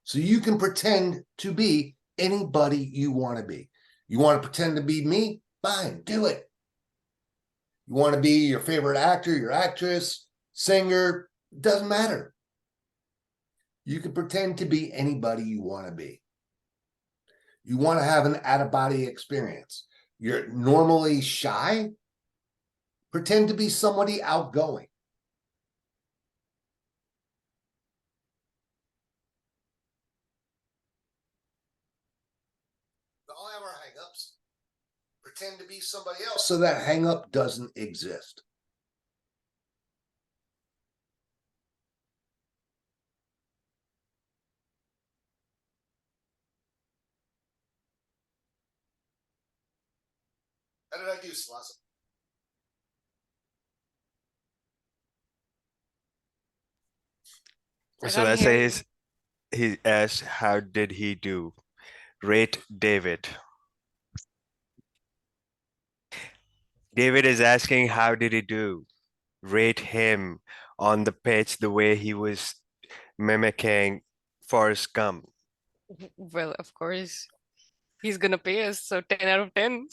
So you can pretend to be anybody you want to be. You want to pretend to be me? Fine, do it. You want to be your favorite actor, your actress, singer, doesn't matter. You can pretend to be anybody you want to be. You want to have an out-of-body experience. You're normally shy? Pretend to be somebody outgoing. We all have our hang-ups. Pretend to be somebody else so that hang-up doesn't exist. How did I do, Slasa? I So can't that hear you. says he asked, how did he do? Rate David. David is asking, how did he do? Rate him on the pitch, the way he was mimicking Forrest Gump. Well, of course, he's gonna pay us, so 10 out of 10.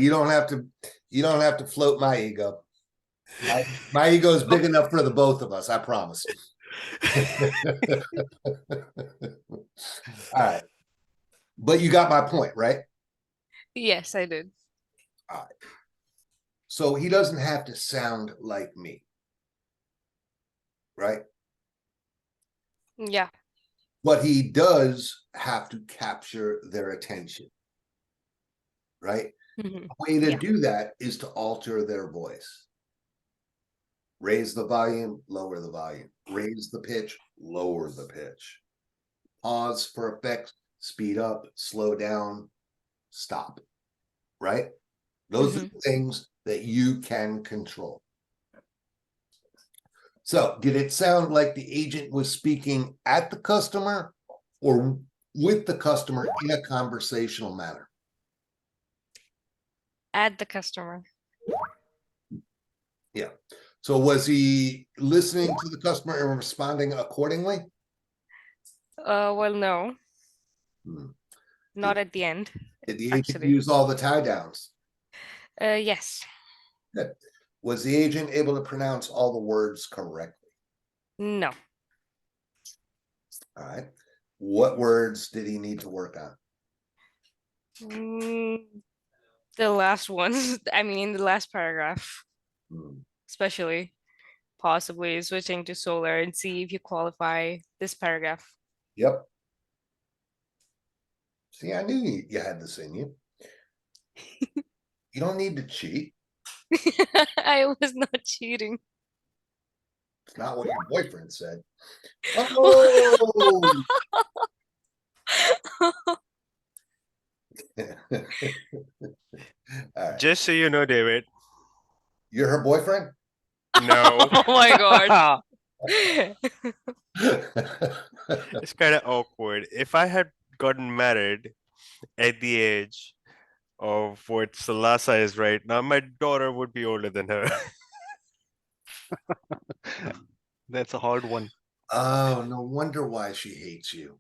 You don't have to float my ego. My ego is big enough for the both of us, I promise. All right. But you got my point, right? Yes, I did. All right. So he doesn't have to sound like me. Right? Yeah. But he does have to capture their attention. Right? Mhm. The way to Yeah. do that is to alter their voice. Raise the volume, lower the volume. Raise the pitch, lower the pitch. Pause for effect, speed up, slow down, stop. Right? Those are Mhm. the things that you can control. So, did it sound like the agent was speaking at the customer or with the customer in a conversational manner? Add the customer. Yeah. So, was he listening to the customer and responding accordingly? Well, no, Hmm. not at the end, Did the agent actually. use all the tie downs? Yes. Good. Was the agent able to pronounce all the words correctly? No. All right. What words did he need to work on? The last ones, I mean, in the last paragraph, Hmm. especially, possibly switching to solar and see if you qualify this paragraph. Yep. See, I knew you had this in you. You don't need to cheat. I was not cheating. It's not what your boyfriend said. Oh! All right. Just so you know, David. You're her boyfriend? No. Oh my god. It's kind of awkward. If I had gotten married at the age of what Salasa is right now, my daughter would be older than her. That's a hard one. Oh, no wonder why she hates you.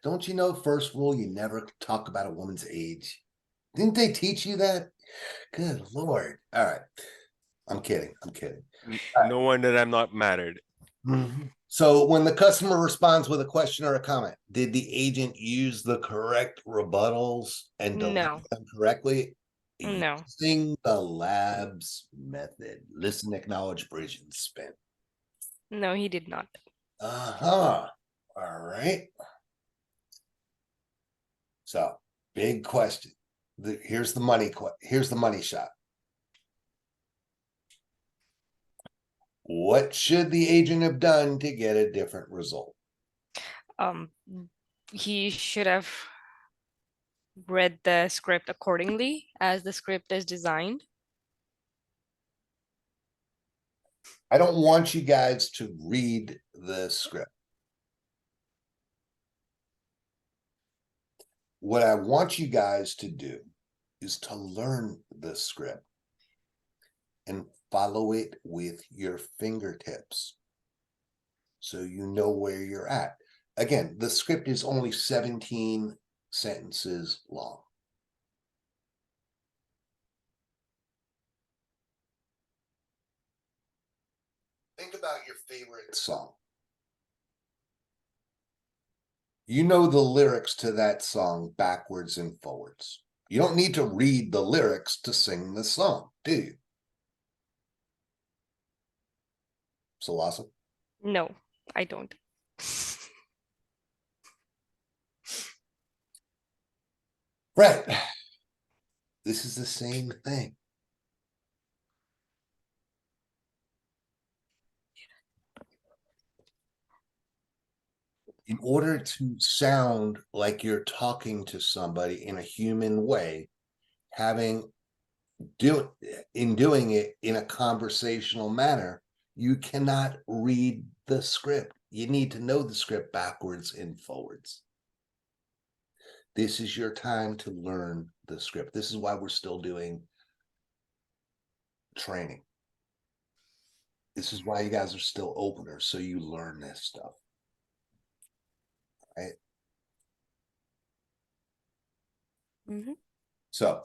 Don't you know, first rule, you never talk about a woman's age? Didn't they teach you that? Good Lord. All right. I'm kidding. I'm kidding. No wonder I'm not married. So when the customer responds with a question or a comment, did the agent use the correct rebuttals and deliver No. them correctly? No. Using the labs method. Listen, acknowledge, bridge, and spin. No, he did not. Uh-huh. All right. So, big question. Here's the money shot. What should the agent have done to get a different result? He should have read the script accordingly as the script is designed. I don't want you guys to read the script. What I want you guys to do is to learn the script and follow it with your fingertips so you know where you're at. Again, the script is only 17 sentences long. Think about your favorite song. You know the lyrics to that song backwards and forwards. You don't need to read the lyrics to sing the song, do you? Salasa? No, I don't. Right. This is the same thing. In order to sound like you're talking to somebody in a human way, doing it in a conversational manner, you cannot read the script. You need to know the script backwards and forwards. This is your time to learn the script. This is why we're still doing training. This is why you guys are still openers, so you learn this stuff. Right? Mhm. So,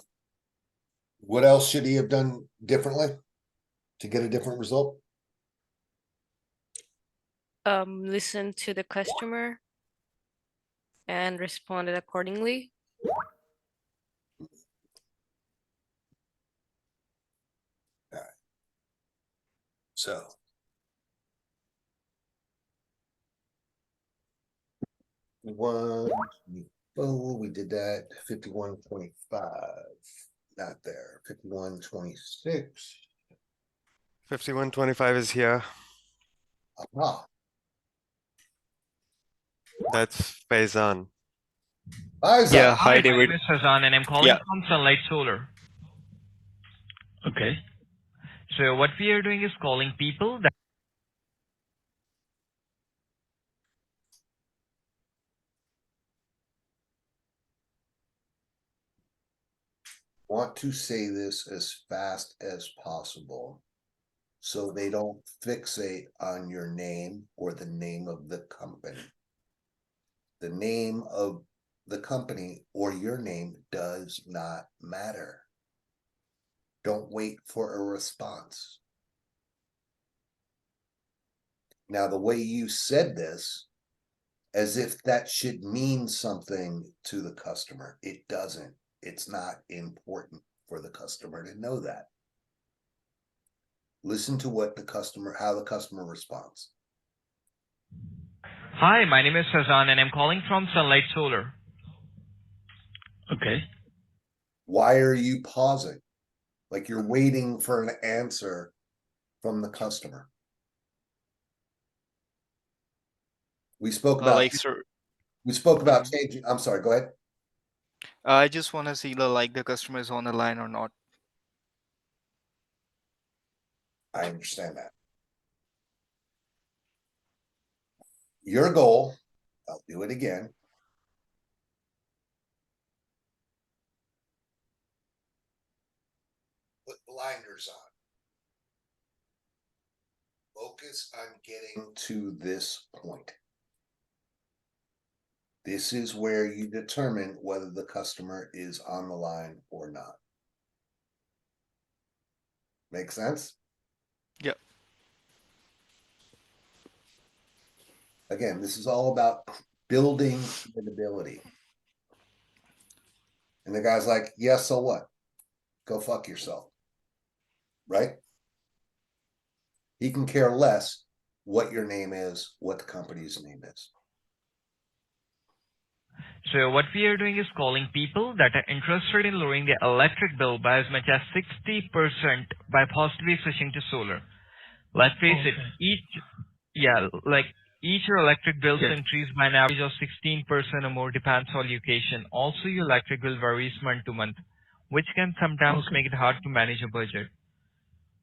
what else should he have done differently to get a different result? Listen to the customer and responded accordingly. So, we did that. 51.5, not there. 51.26. 5125 is here. Ah, That's Faizan. Isaac. Yeah, Hi, hi my David. name is Hazan and I'm calling Yeah. from Sunlight Solar. Okay. So what we are doing is calling people that Want to say this as fast as possible so they don't fixate on your name or the name of the company. The name of the company or your name does not matter. Don't wait for a response. Now, the way you said this, as if that should mean something to the customer, it doesn't. It's not important for the customer to know that. Listen to what how the customer responds. Hi, my name is Hazan and I'm calling from Sunlight Solar. Okay. Why are you pausing? Like you're waiting for an answer from the customer. We spoke about Like sir, changing. I'm sorry, go ahead. I just want to see the customer is on the line or not. I understand that. Your goal, I'll do it again. Put blinders on. Focus on getting to this point. This is where you determine whether the customer is on the line or not. Make sense? Yep. Again, this is all about building credibility. And the guy's like, yeah, so what? Go fuck yourself. Right? He can care less what your name is, what the company's name is. So what we are doing is calling people that are interested in lowering their electric bill by as much as 60% by possibly switching to solar. Let's face it, each your electric bills Yes. increase by an average of 16% or more depends on location. Also, your electric bill varies month to month, which can sometimes Okay. make it hard to manage a budget.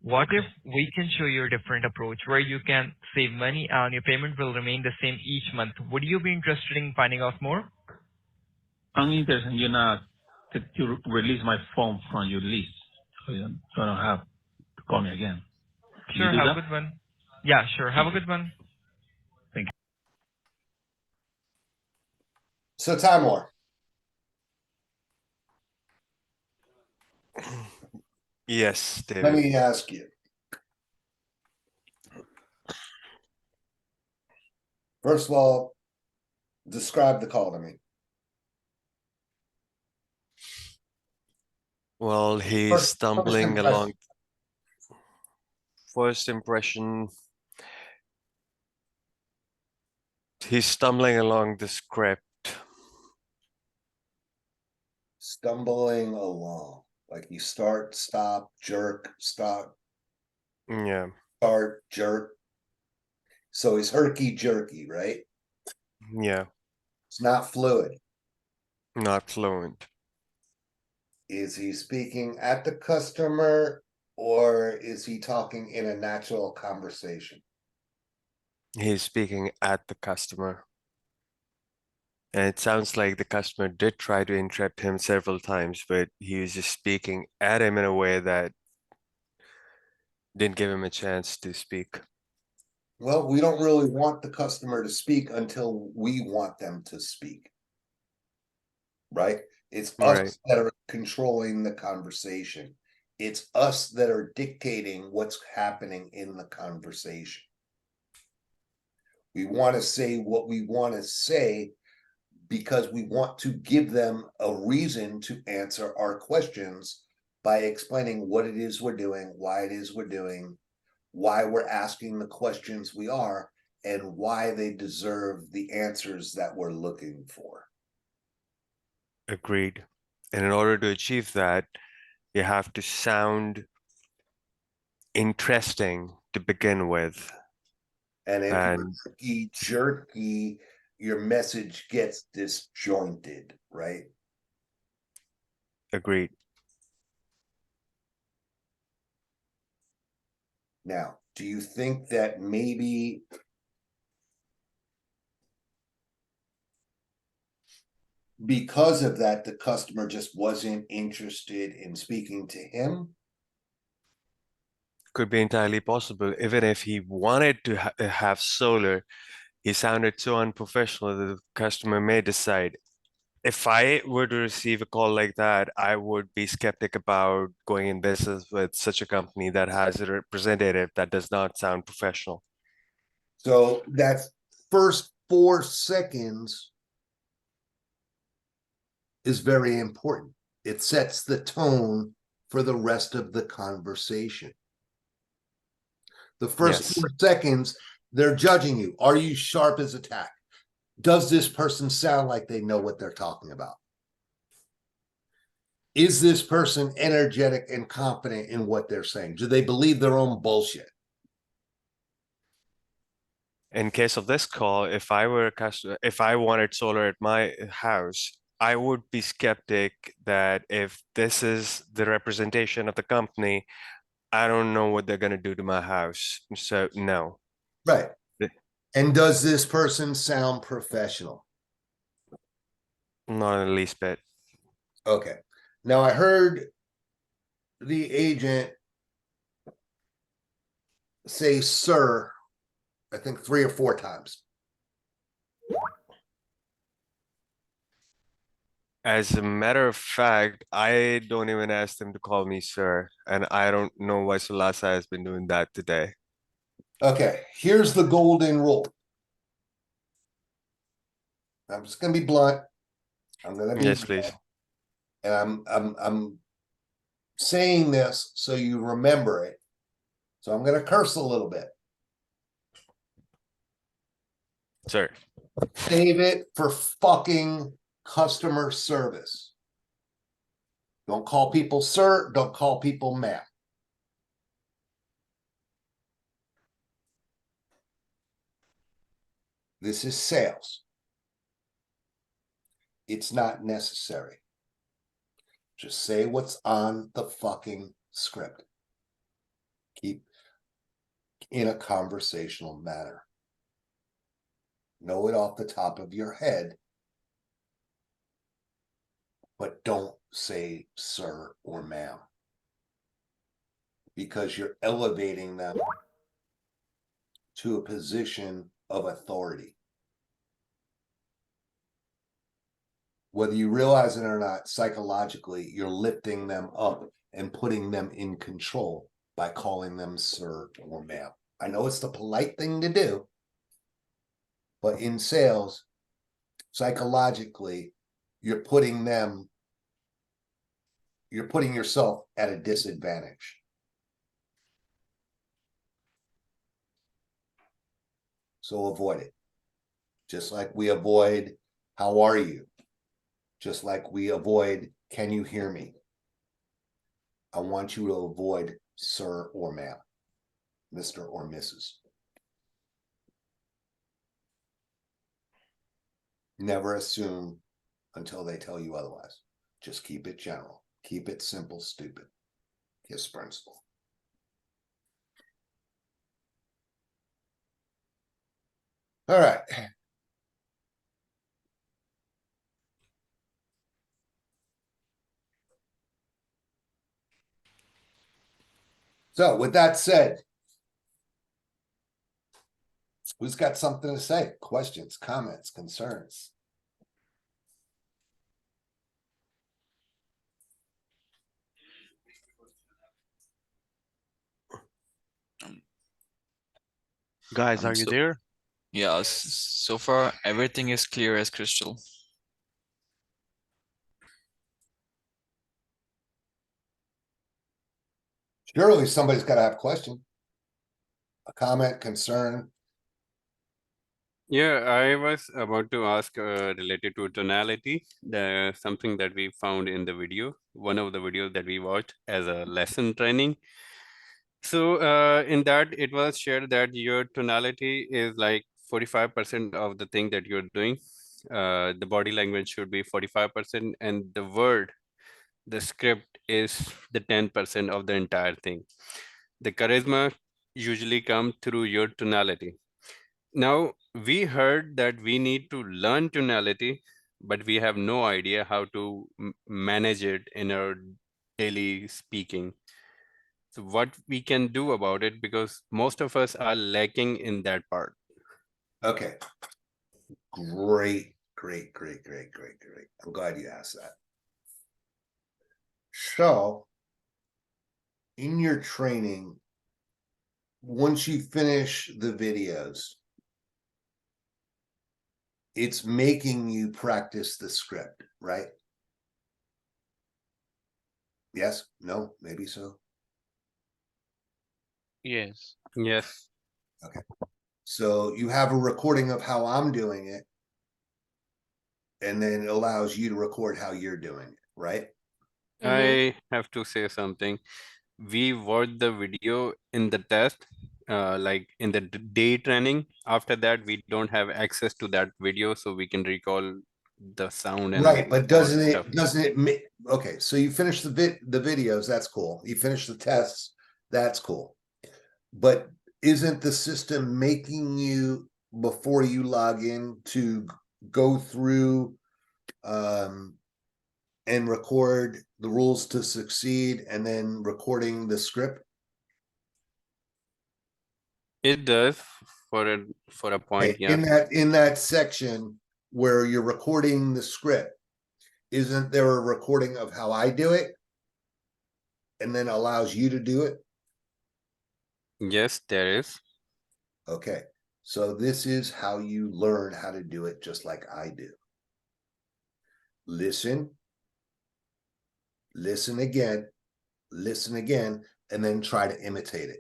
What if we can show you a different approach where you can save money and your payment will remain the same each month? Would you be interested in finding out more? I'm interested in you release my phone from your list, so you don't have to call me again. Can Sure, you do have a that? good one. Yeah, sure, have a good one. So, Timor, Yes, let David. me ask you. First of all, describe the call to me. Well, he's First stumbling impression. along. First impression, he's stumbling along the script. Stumbling along. Like you start, stop, jerk, stop, Yeah, start, jerk. So he's herky jerky, right? yeah, It's not fluid. not fluent. Is he speaking at the customer or is he talking in a natural conversation? He's speaking at the customer. And it sounds like the customer did try to interrupt him several times, but he was just speaking at him in a way that Didn't give him a chance to speak. Well, we don't really want the customer to speak until we want them to speak. Right? It's Right. us that are controlling the conversation. It's us that are dictating what's happening in the conversation. We want to say what we want to say because we want to give them a reason to answer our questions by explaining what it is we're doing, why it is we're doing, why we're asking the questions we are, and why they deserve the answers that we're looking for. Agreed. And in order to achieve that, you have to sound interesting to begin with. And if And you're jerky, your message gets disjointed, right? agreed. Now, do you think that maybe because of that, the customer just wasn't interested in speaking to him? Could be entirely possible. Even if he wanted to have solar, he sounded so unprofessional that the customer may decide. If I were to receive a call like that, I would be skeptic about going in business with such a company that has a representative that does not sound professional. So that first 4 seconds is very important. It sets the tone for the rest of the conversation. The first Yes. 4 seconds, they're judging you. Are you sharp as a tack? Does this person sound like they know what they're talking about? Is this person energetic and confident in what they're saying? Do they believe their own bullshit? In case of this call, if I were a customer, if I wanted solar at my house, I would be skeptic that if this is the representation of the company, I don't know what they're going to do to my house. So, no. Right. And does this person sound professional? Not in the least bit. Okay. Now I heard the agent say sir, I think 3 or 4 times. As a matter of fact, I don't even ask them to call me sir, and I don't know why Sulasa has been doing that today. Okay, here's the golden rule. I'm just gonna be blunt. I'm gonna be Yes, please. and I'm saying this so you remember it. So I'm gonna curse a little bit. Sir. Save it for fucking customer service. Don't call people sir, don't call people ma'am. This is sales. It's not necessary. Just say what's on the fucking script. Keep in a conversational manner. Know it off the top of your head, but don't say sir or ma'am, because you're elevating them to a position of authority. Whether you realize it or not, psychologically, you're lifting them up and putting them in control by calling them sir or ma'am. I know it's the polite thing to do, but in sales, psychologically, you're putting yourself at a disadvantage. So avoid it. Just like we avoid, how are you? Just like we avoid, can you hear me? I want you to avoid sir or ma'am, Mr. or Mrs. Never assume until they tell you otherwise. Just keep it general. Keep it simple, stupid. KISS principle. All right. So with that said, who's got something to say? Questions, comments, concerns? Guys, are you So there? yeah, so far everything is clear as crystal. Surely somebody's got to have a question, a comment, concern. Yeah, I was about to ask related to tonality, something that we found in the video, one of the videos that we watched as a lesson training. So in that, it was shared that your tonality is like 45% of the thing that you're doing. The body language should be 45%, and the word, the script is the 10% of the entire thing. The charisma usually comes through your tonality. Now, we heard that we need to learn tonality, but we have no idea how to manage it in our daily speaking. So what we can do about it, because most of us are lacking in that part. Okay. Great. I'm glad you asked that. So, in your training, once you finish the videos, it's making you practice the script, right? Yes, no, maybe so. Yes. Yes. Okay. So you have a recording of how I'm doing it, and then it allows you to record how you're doing it, right? I have to say something. We watched the video in the test, like in the day training. After that, we don't have access to that video, so we can recall the sound and Right, but all the stuff. doesn't it make okay, so you finish the videos, that's cool. You finish the tests, that's cool. But isn't the system making you before you log in to go through and record the rules to succeed and then recording the script? It does for a point, Okay, yeah. in that section where you're recording the script, isn't there a recording of how I do it and then allows you to do it? Yes, there is. Okay, so this is how you learn how to do it just like I do. Listen again, and then try to imitate it.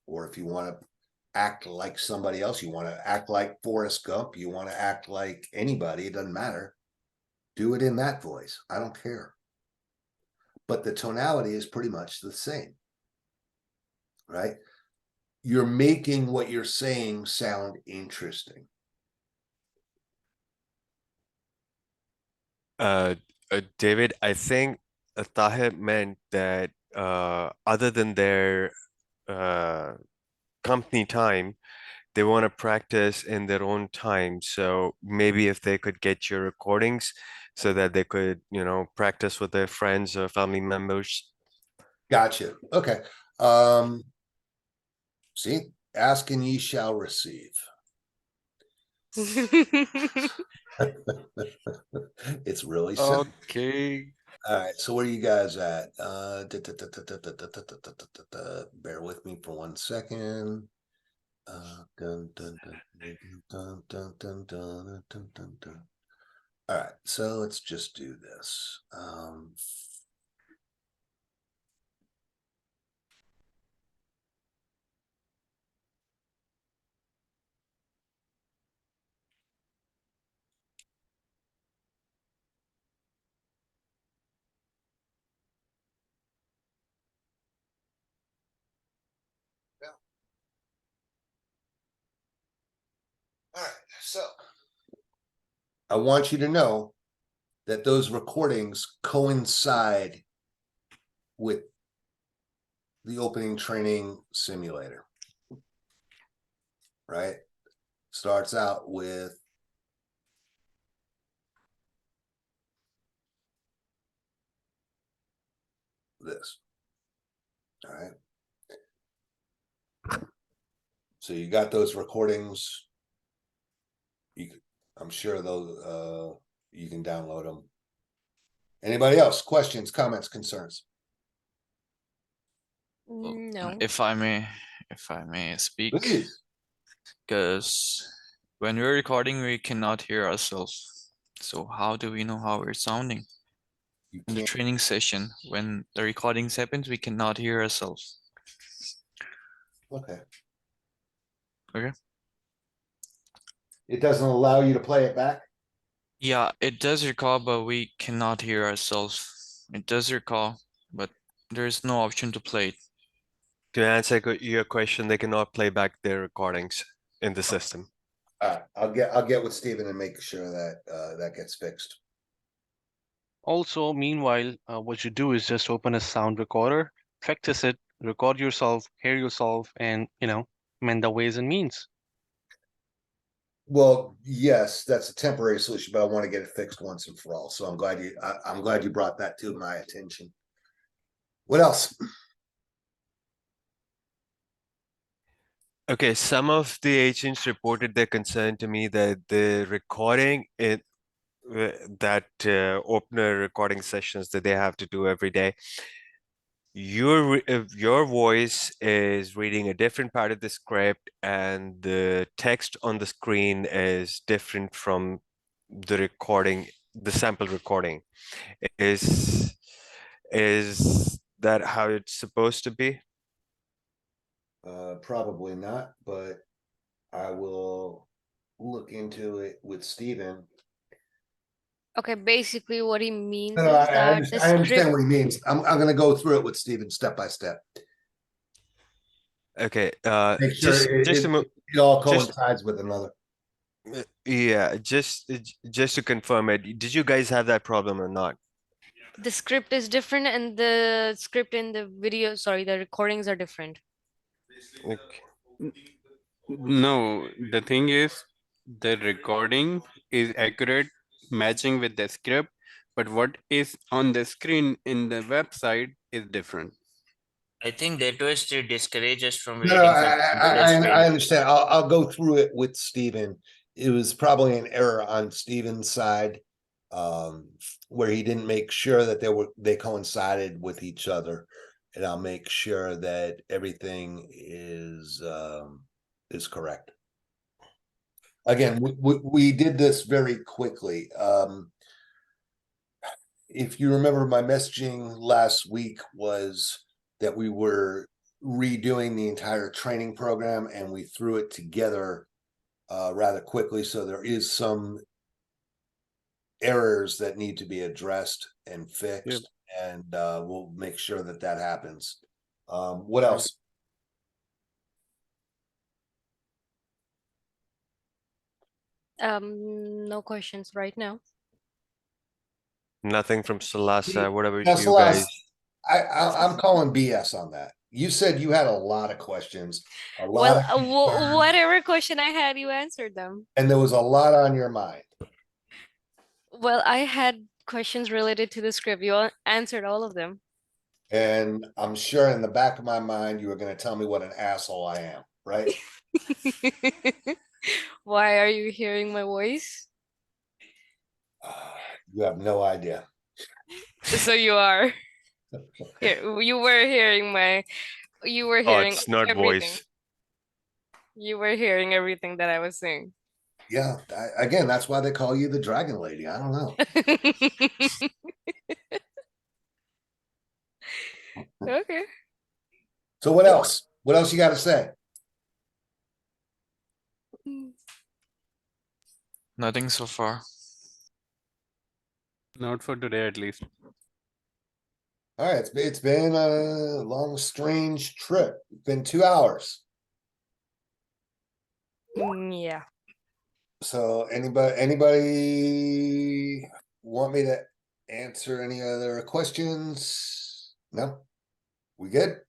Or if you want to act like somebody else, you want to act like Forrest Gump, you want to act like anybody, it doesn't matter. Do it in that voice. I don't care. But the tonality is pretty much the same, right? You're making what you're saying sound interesting. David, I think Tahir meant that other than their company time, they want to practice in their own time. So maybe if they could get your recordings so that they could, practice with their friends or family members. Gotcha. Okay. See, ask and ye shall receive. It's really simple. Okay. All right, so where are you guys at? Bear with me for 1 second. All right, so let's just do this. All right, so I want you to know that those recordings coincide with the opening training simulator, right? Starts out with this, all right? So you got those recordings. I'm sure those, you can download them. Anybody else? Questions, comments, concerns? No. If I may speak, Please. because when we're recording, we cannot hear ourselves. So how do we know how we're sounding? You In the can't. training session, when the recordings happens, we cannot hear ourselves. Okay. Okay. It doesn't allow you to play it back? Yeah, it does record, but we cannot hear ourselves. It does record, but there's no option to play it. To answer your question, they cannot play back their recordings in the system. All right, I'll get with Steven and make sure that that gets fixed. Also, meanwhile, what you do is just open a sound recorder, practice it, record yourself, hear yourself, and mend the ways and means. Well, yes, that's a temporary solution, but I want to get it fixed once and for all. So I'm glad you brought that to my attention. What else? Okay, some of the agents reported their concern to me that the recording that opener recording sessions that they have to do every day, your voice is reading a different part of the script, and the text on the screen is different from the recording, the sample recording. Is that how it's supposed to be? Probably not, but I will look into it with Steven. Okay, basically what he means No, is I that understand, the I understand script what he means. I'm gonna go through it with Steven step by step. Okay, Make sure it all coincides with another. Yeah, just to confirm it, did you guys have that problem or not? the script is different and the script in the video, sorry, the recordings are different. Okay. No, the thing is, the recording is accurate, matching with the script, but what is on the screen in the website is different. I think that was to discourage us from No, reading something on the I screen. understand. I'll go through it with Steven. It was probably an error on Steven's side, where he didn't make sure that they coincided with each other, and I'll make sure that everything is correct. Again, we did this very quickly. If you remember, my messaging last week was that we were redoing the entire training program and we threw it together rather quickly. So there is some errors that need to be addressed and fixed, and we'll make sure that that happens. What else? No questions right now. Nothing from Salasa. What about Now, you guys? I'm calling BS on that. You said you had a lot of questions, a lot of concerns, Whatever question I had, you answered them. and there was a lot on your mind. Well, I had questions related to the script. You answered all of them. And I'm sure in the back of my mind, you were going to tell me what an asshole I am, right? Why are you hearing my voice? You have no idea. So you are. You were hearing It's not everything. voice. You were hearing everything that I was saying. Yeah, again, that's why they call you the Dragon Lady. I don't know. Okay. So what else? What else you got to say? Nothing so far. Not for today, at least. All right, it's been a long, strange trip. It's been 2 hours. Yeah. So anybody want me to answer any other questions? No, we good?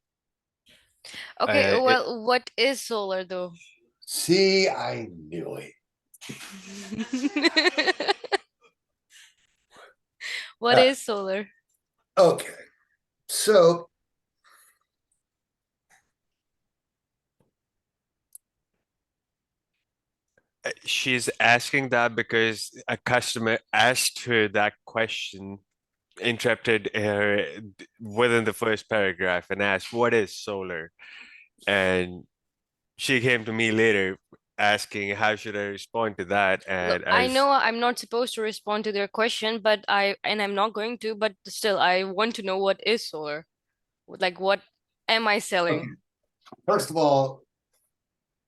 Okay, well, what is solar though? See, I knew it. What is solar? Okay, so She's asking that because a customer asked her that question, interrupted her within the first paragraph and asked, "What is solar?" And she came to me later asking, "How should I respond to that?" Look, And I as know I'm not supposed to respond to their question, but I'm not going to, but still, I want to know what is solar. Like, what am I Okay. selling? First of all,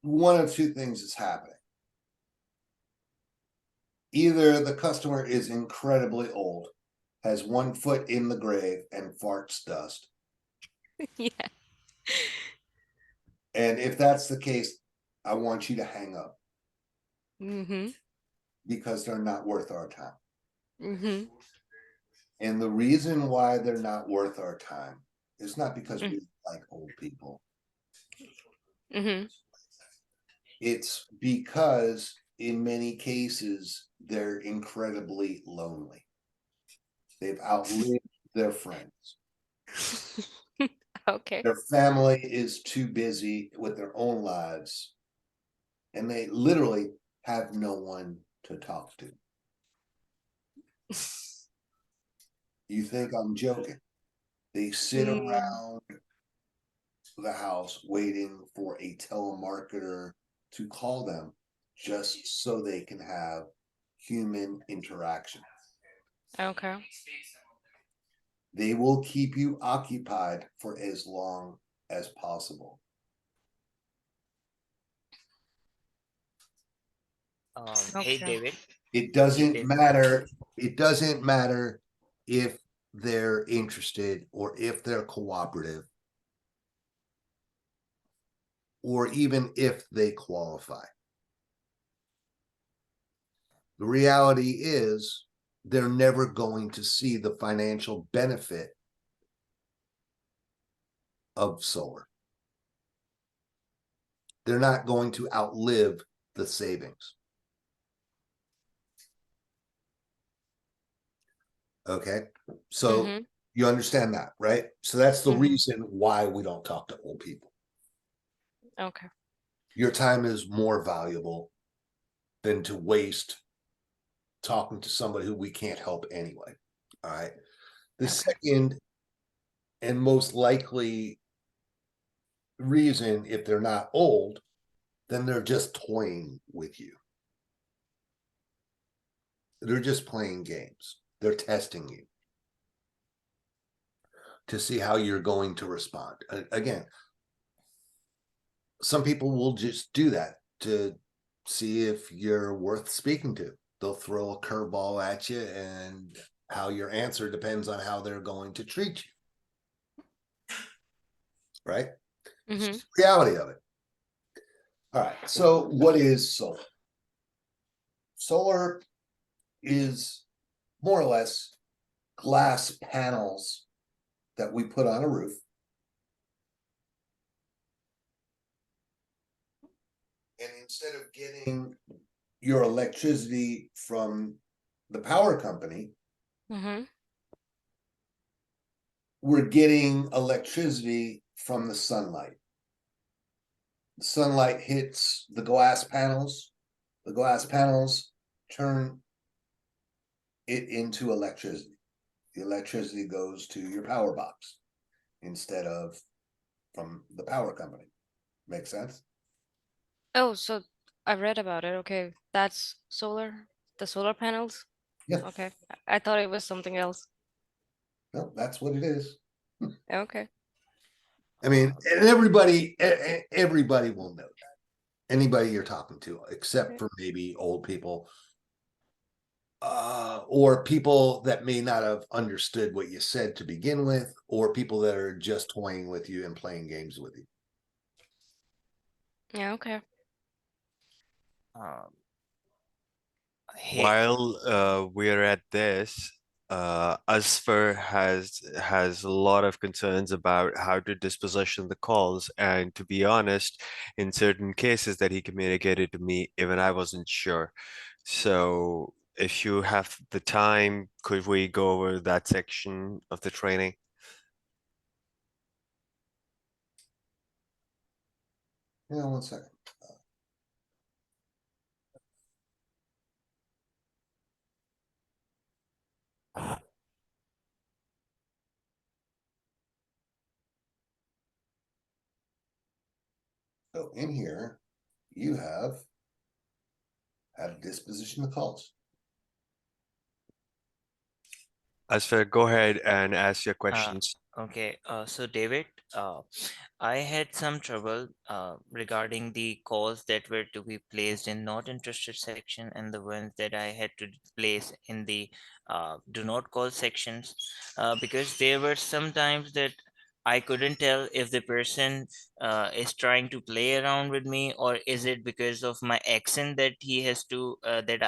one of two things is happening. Either the customer is incredibly old, has 1 foot in the grave, and farts dust. Yeah. And if that's the case, I want you to hang up Mm-hmm. because they're not worth our time. Mm-hmm. And the reason why they're not worth our time is not because we like old people. Mm-hmm. It's because in many cases they're incredibly lonely. They've outlived their friends. Okay. Their family is too busy with their own lives, and they literally have no one to talk to. You think I'm joking? They sit around the house waiting for a telemarketer to call them just so they can have human interaction. Okay. They will keep you occupied for as long as possible. Hey Okay. David. It doesn't David. matter. It doesn't matter if they're interested or if they're cooperative or even if they qualify. The reality is they're never going to see the financial benefit of solar. They're not going to outlive the savings. Okay, so you understand that, right? So that's the reason why we don't talk to old people. Okay. Your time is more valuable than to waste talking to somebody who we can't help anyway. All right. The second and most likely reason, if they're not old, then they're just toying with you. They're just playing games. They're testing you to see how you're going to respond. Again, some people will just do that to see if you're worth speaking to. They'll throw a curveball at you, and how your answer depends on how they're going to treat you. Right? It's just the reality of it. All right. So, what is solar? Solar is more or less glass panels that we put on a roof. And instead of getting your electricity from the power company, we're getting electricity from the sunlight. The sunlight hits the glass panels. The glass panels turn it into electricity. The electricity goes to your power box instead of from the power company. Make sense? Oh, so I read about it. Okay. That's solar, the solar panels? Yeah. Okay. I thought it was something else. No, that's what it is. Okay. I mean, and everybody will know that. Anybody you're talking to, except for maybe old people, or people that may not have understood what you said to begin with, or people that are just toying with you and playing games with you. Yeah, okay. Hey, while we're at this, Asfer has a lot of concerns about how to disposition the calls, and to be honest, in certain cases that he communicated to me, even I wasn't sure. So if you have the time, could we go over that section of the training? Hang on one second. So in here, you have disposition of calls. Asfer, go ahead and ask your questions. Okay, so David, I had some trouble regarding the calls that were to be placed in not interested section and the ones that I had to place in the do not call sections, because there were sometimes that I couldn't tell if the person is trying to play around with me, or is it because of my accent that he has to that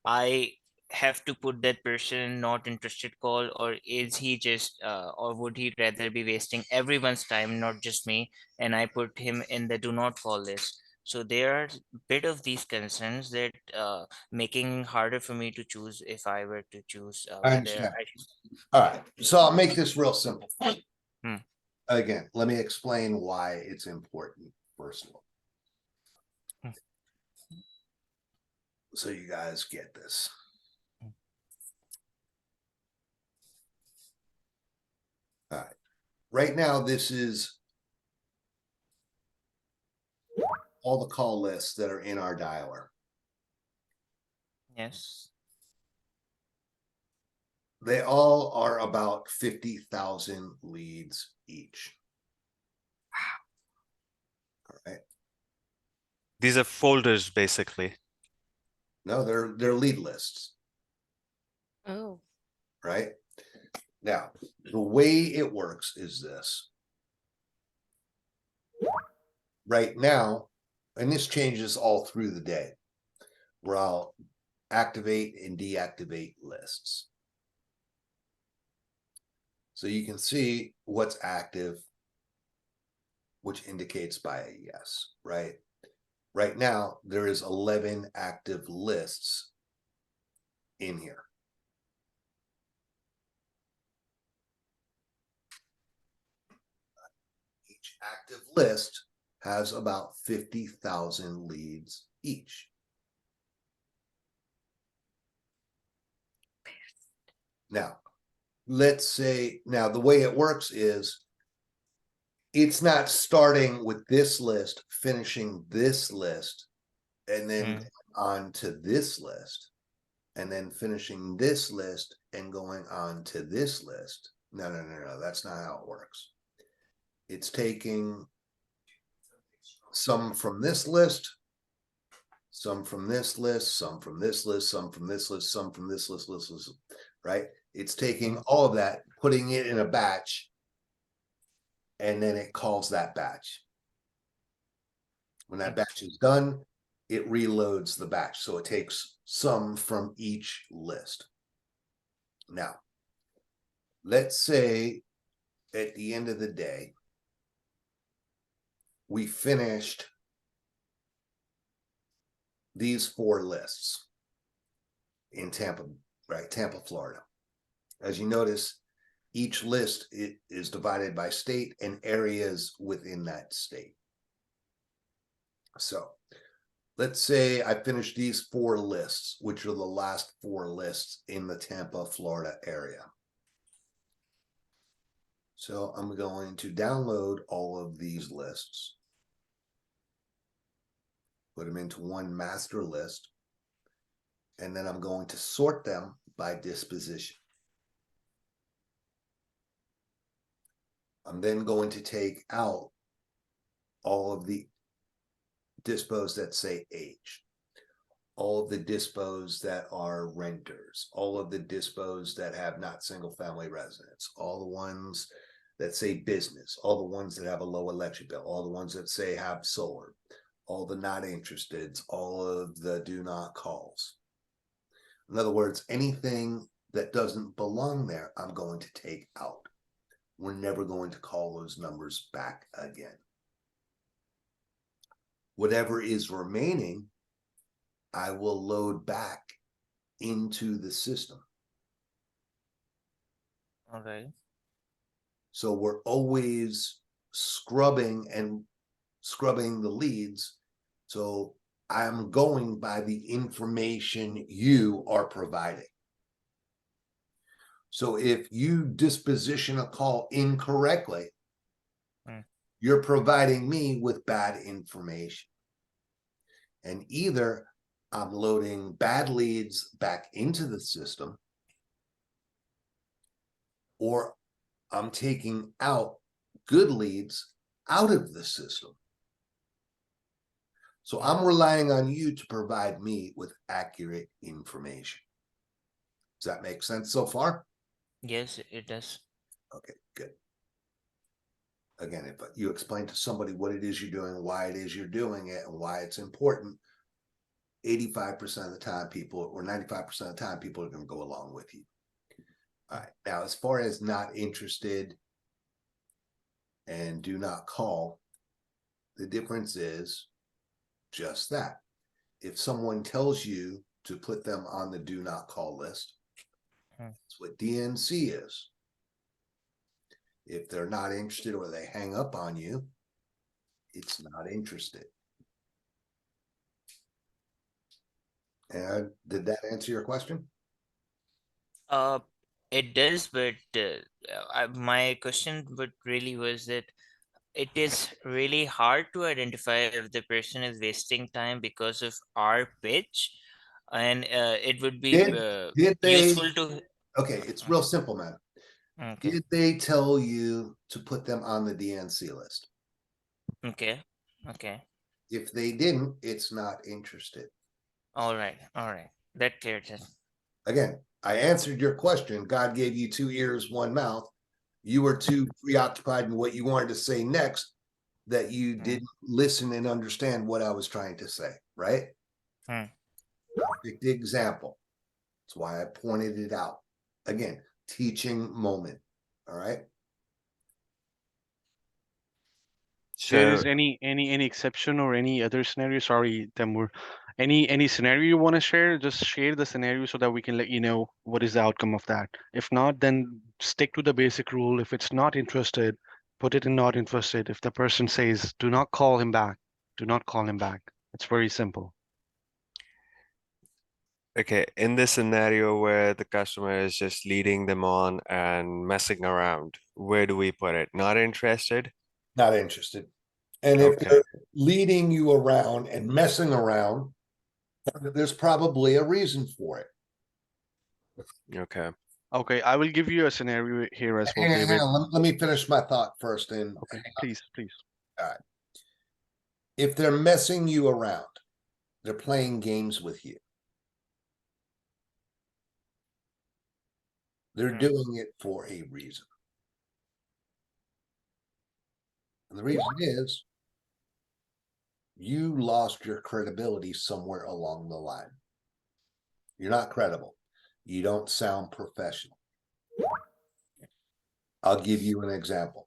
I have to put that person in not interested call, or is he just or would he rather be wasting everyone's time, not just me, and I put him in the do not call list. So there are bit of these concerns that making harder for me to choose if I were to choose I whether understand. I should. All right, so I'll make this real simple. Hmm. Again, let me explain why it's important, first of all. So you guys get this. All right. Right now, this is all the call lists that are in our dialer. Yes. They all are about 50,000 leads each. All right. These are folders, basically. No, they're lead lists, Oh. right? Now, the way it works is this. Right now, and this changes all through the day, where I'll activate and deactivate lists. So you can see what's active, which indicates by a yes, right? Right now, there is 11 active lists in here. Each active list has about 50,000 leads each. Now, let's say, now the way it works is it's not starting with this list, finishing this list, and then on to this list, and then finishing this list and going on to this list. No, that's not how it works. It's taking some from this list, some from this list, some from this list, some from this list, some from this list, right? It's taking all of that, putting it in a batch, and then it calls that batch. When that batch is done, it reloads the batch. So it takes some from each list. Now, let's say at the end of the day, we finished these 4 lists in Tampa, right? Tampa, Florida. As you notice, each list is divided by state and areas within that state. So let's say I finished these 4 lists, which are the last 4 lists in the Tampa, Florida area. So I'm going to download all of these lists, put them into one master list, and then I'm going to sort them by disposition. I'm then going to take out all of the dispos that say age, all of the dispos that are renters, all of the dispos that have not single family residents, all the ones that say business, all the ones that have a low electric bill, all the ones that say have solar, all the not interested, all of the do not calls. In other words, anything that doesn't belong there, I'm going to take out. We're never going to call those numbers back again. Whatever is remaining, I will load back into the system. Okay. So we're always scrubbing the leads. So I'm going by the information you are providing. So if you disposition a call incorrectly, You're providing me with bad information. And either I'm loading bad leads back into the system, or I'm taking out good leads out of the system. So I'm relying on you to provide me with accurate information. Does that make sense so far? Yes, it does. Okay, good. Again, if you explain to somebody what it is you're doing, why it is you're doing it, and why it's important, 85% of the time people, or 95% of the time, people are going to go along with you. All right. Now, as far as not interested and do not call, the difference is just that. If someone tells you to put them on the do not call list, that's what DNC is. If they're not interested or they hang up on you, it's not interested. And did that answer your question? Uh, it does, but my question but really was that it is really hard to identify if the person is wasting time because of our pitch, and it would be Did they? useful to. Okay, it's real simple, man. Okay. Did they tell you to put them on the DNC list? Okay. Okay. If they didn't, it's not interested. All right. All right. That clears it. Again, I answered your question. God gave you 2 ears, 1 mouth. You were too preoccupied in what you wanted to say next that you didn't listen and understand what I was trying to say, right? Perfect example. That's why I pointed it out. Again, teaching moment. All right. There is any exception or any other scenario? Sorry, Temur. Any scenario you want to share? Just share the scenario so that we can let you know what is the outcome of that. If not, then stick to the basic rule. If it's not interested, put it in not interested. If the person says, do not call him back, do not call him back. It's very simple. Okay, in this scenario where the customer is just leading them on and messing around, where do we put it? Not interested? Not interested. And if Okay. they're leading you around and messing around, there's probably a reason for it. Okay. Okay, I will give you a scenario here as well, Hang David. on, let me finish my thought first. And okay, please. All right. If they're messing you around, they're playing games with you. They're doing it for a reason. And the reason is you lost your credibility somewhere along the line. You're not credible. You don't sound professional. I'll give you an example.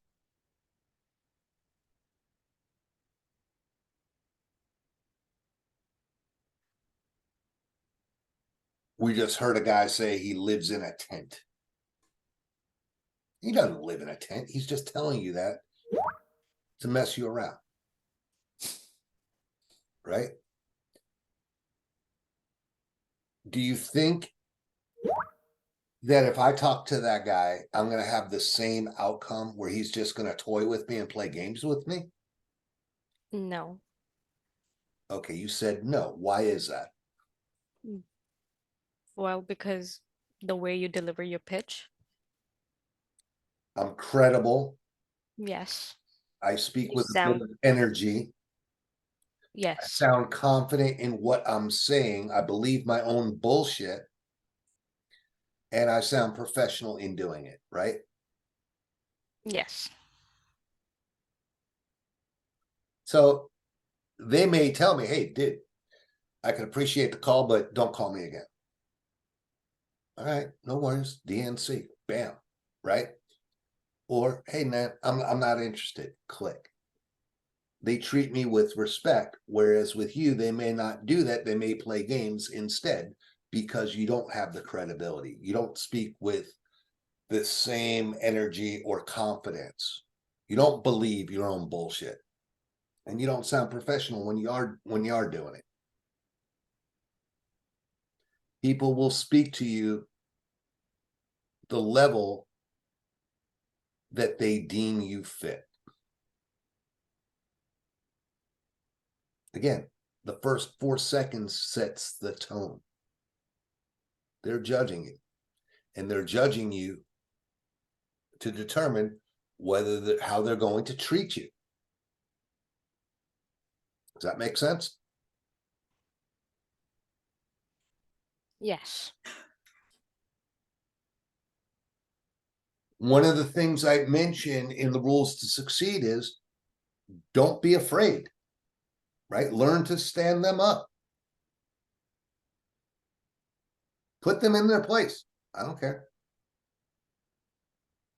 We just heard a guy say he lives in a tent. He doesn't live in a tent. He's just telling you that to mess you around. Right? Do you think that if I talk to that guy, I'm going to have the same outcome where he's just going to toy with me and play games with me? No. Okay, you said no. Why is that? Well, because the way you deliver your pitch. I'm credible. Yes. I speak You with a sound. bit of energy. I Yes. sound confident in what I'm saying. I believe my own bullshit. And I sound professional in doing it, right? Yes. So they may tell me, hey, dude, I can appreciate the call, but don't call me again. All right, no worries. DNC, bam, right? Or, hey, man, I'm not interested. Click. They treat me with respect, whereas with you, they may not do that. They may play games instead because you don't have the credibility. You don't speak with the same energy or confidence. You don't believe your own bullshit, and you don't sound professional when you are doing it. People will speak to you the level that they deem you fit. Again, the first 4 seconds sets the tone. They're judging you, and they're judging you to determine whether how they're going to treat you. Does that make sense? Yes. One of the things I mention in the rules to succeed is don't be afraid, right? Learn to stand them up. Put them in their place. I don't care.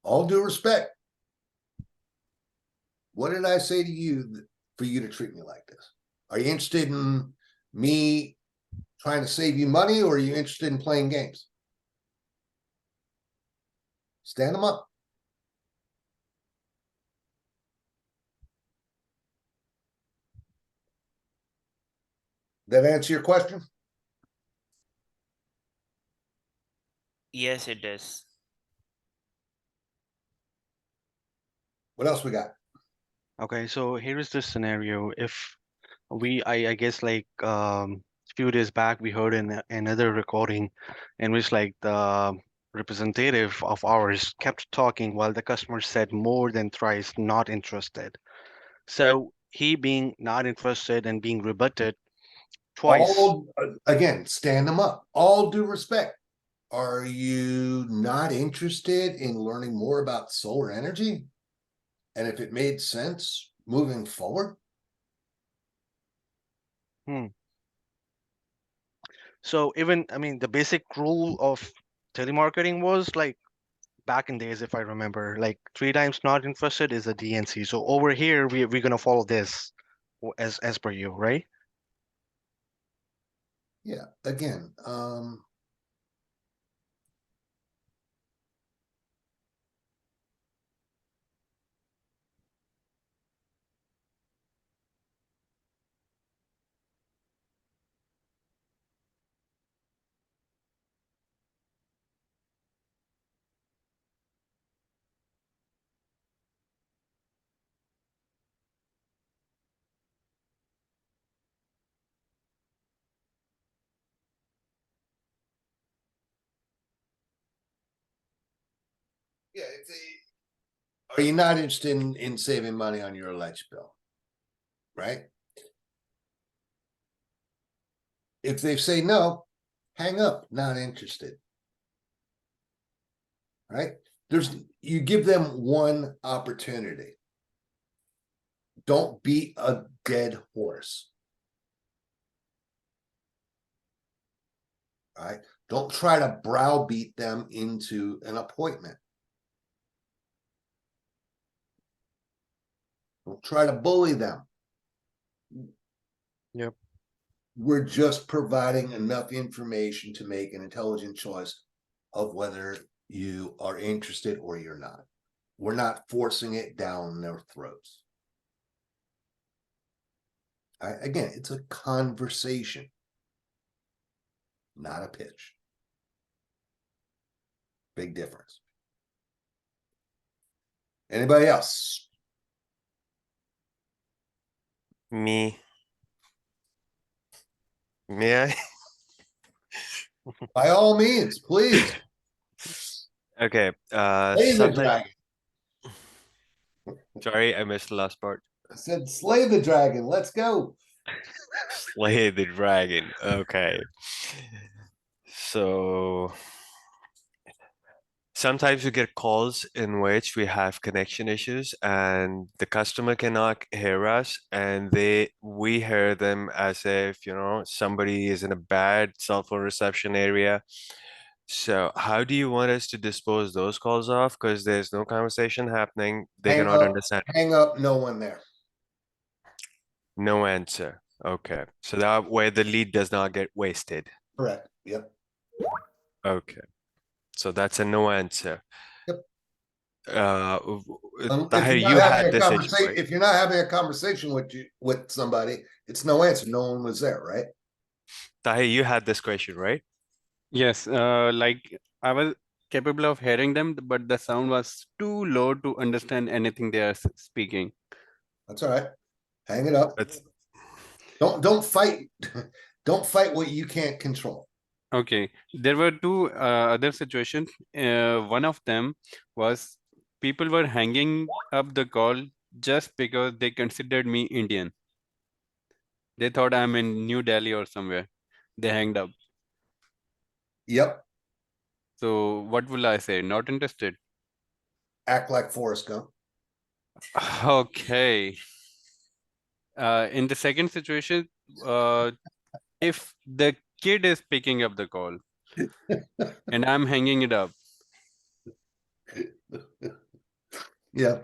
All due respect. What did I say to you for you to treat me like this? Are you interested in me trying to save you money, or are you interested in playing games? Stand them up. That answer your question? Yes, it does. What else we got? Okay, so here is the scenario. If I guess like few days back we heard in another recording in which like the representative of ours kept talking while the customer said more than thrice not interested. So he being not interested and being rebutted twice. All again, stand them up. All due respect. Are you not interested in learning more about solar energy? And if it made sense moving forward? So even I mean the basic rule of telemarketing was like back in days, if I remember, like 3 times not interested is a DNC. So over here we're gonna follow this as per you, right? Yeah, again, yeah, are you not interested in saving money on your electric bill? Right? If they say no, hang up, not interested. Right? You give them one opportunity. Don't beat a dead horse. Right? Don't try to browbeat them into an appointment. Don't try to bully them. Yep. We're just providing enough information to make an intelligent choice of whether you are interested or you're not. We're not forcing it down their throats. Again, it's a conversation, not a pitch. Big difference. Anybody else? Me. May I? By all means, please. Okay. Slay the Sometimes. dragon. Sorry, I missed the last part. I said, slay the dragon. Let's go. Slay the dragon. Okay. So sometimes we get calls in which we have connection issues and the customer cannot hear us, and we hear them as if, somebody is in a bad cell phone reception area. So how do you want us to dispose those calls off? Because there's no conversation happening. They cannot understand. Hang up, no one there. No answer. Okay. So that way the lead does not get wasted. Correct. Yep. Okay. So that's a no answer. Yep. Tahir, you had this issue, right? If you're not having a conversation with somebody, it's no answer. No one was there, right? Tahir, you had this question, right? Yes, like I was capable of hearing them, but the sound was too low to understand anything they are speaking. That's all right. Hang it up. Don't fight. Don't fight what you can't control. Okay, there were two other situations. One of them was people were hanging up the call just because they considered me Indian. They thought I'm in New Delhi or somewhere. They hanged up. Yep. So what will I say? Not interested. Act like Forrest Gump. Okay. In the second situation, if the kid is picking up the call and I'm hanging it up, Yeah.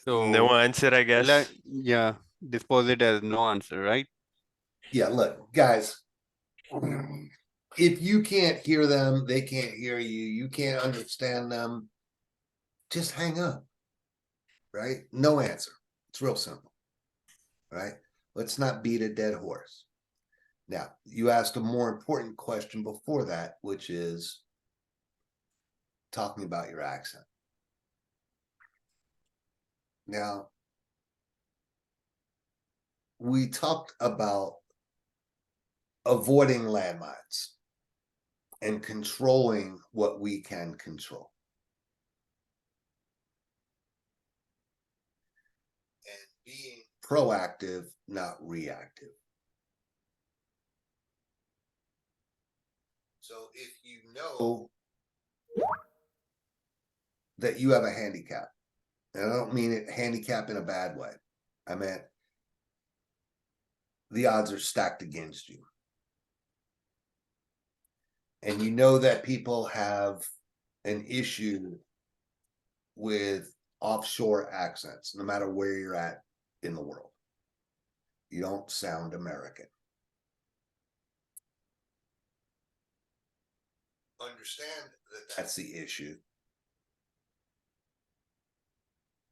so No answer, I guess. yeah, dispose it as no answer, right? Yeah, look, guys, if you can't hear them, they can't hear you, you can't understand them, just hang up, right? No answer. It's real simple, right? Let's not beat a dead horse. Now, you asked a more important question before that, which is talking about your accent. Now, we talked about avoiding landmines and controlling what we can control. And being proactive, not reactive. So if you know that you have a handicap, and I don't mean it handicap in a bad way, I meant the odds are stacked against you. And you know that people have an issue with offshore accents, no matter where you're at in the world. You don't sound American. Understand that that's the issue.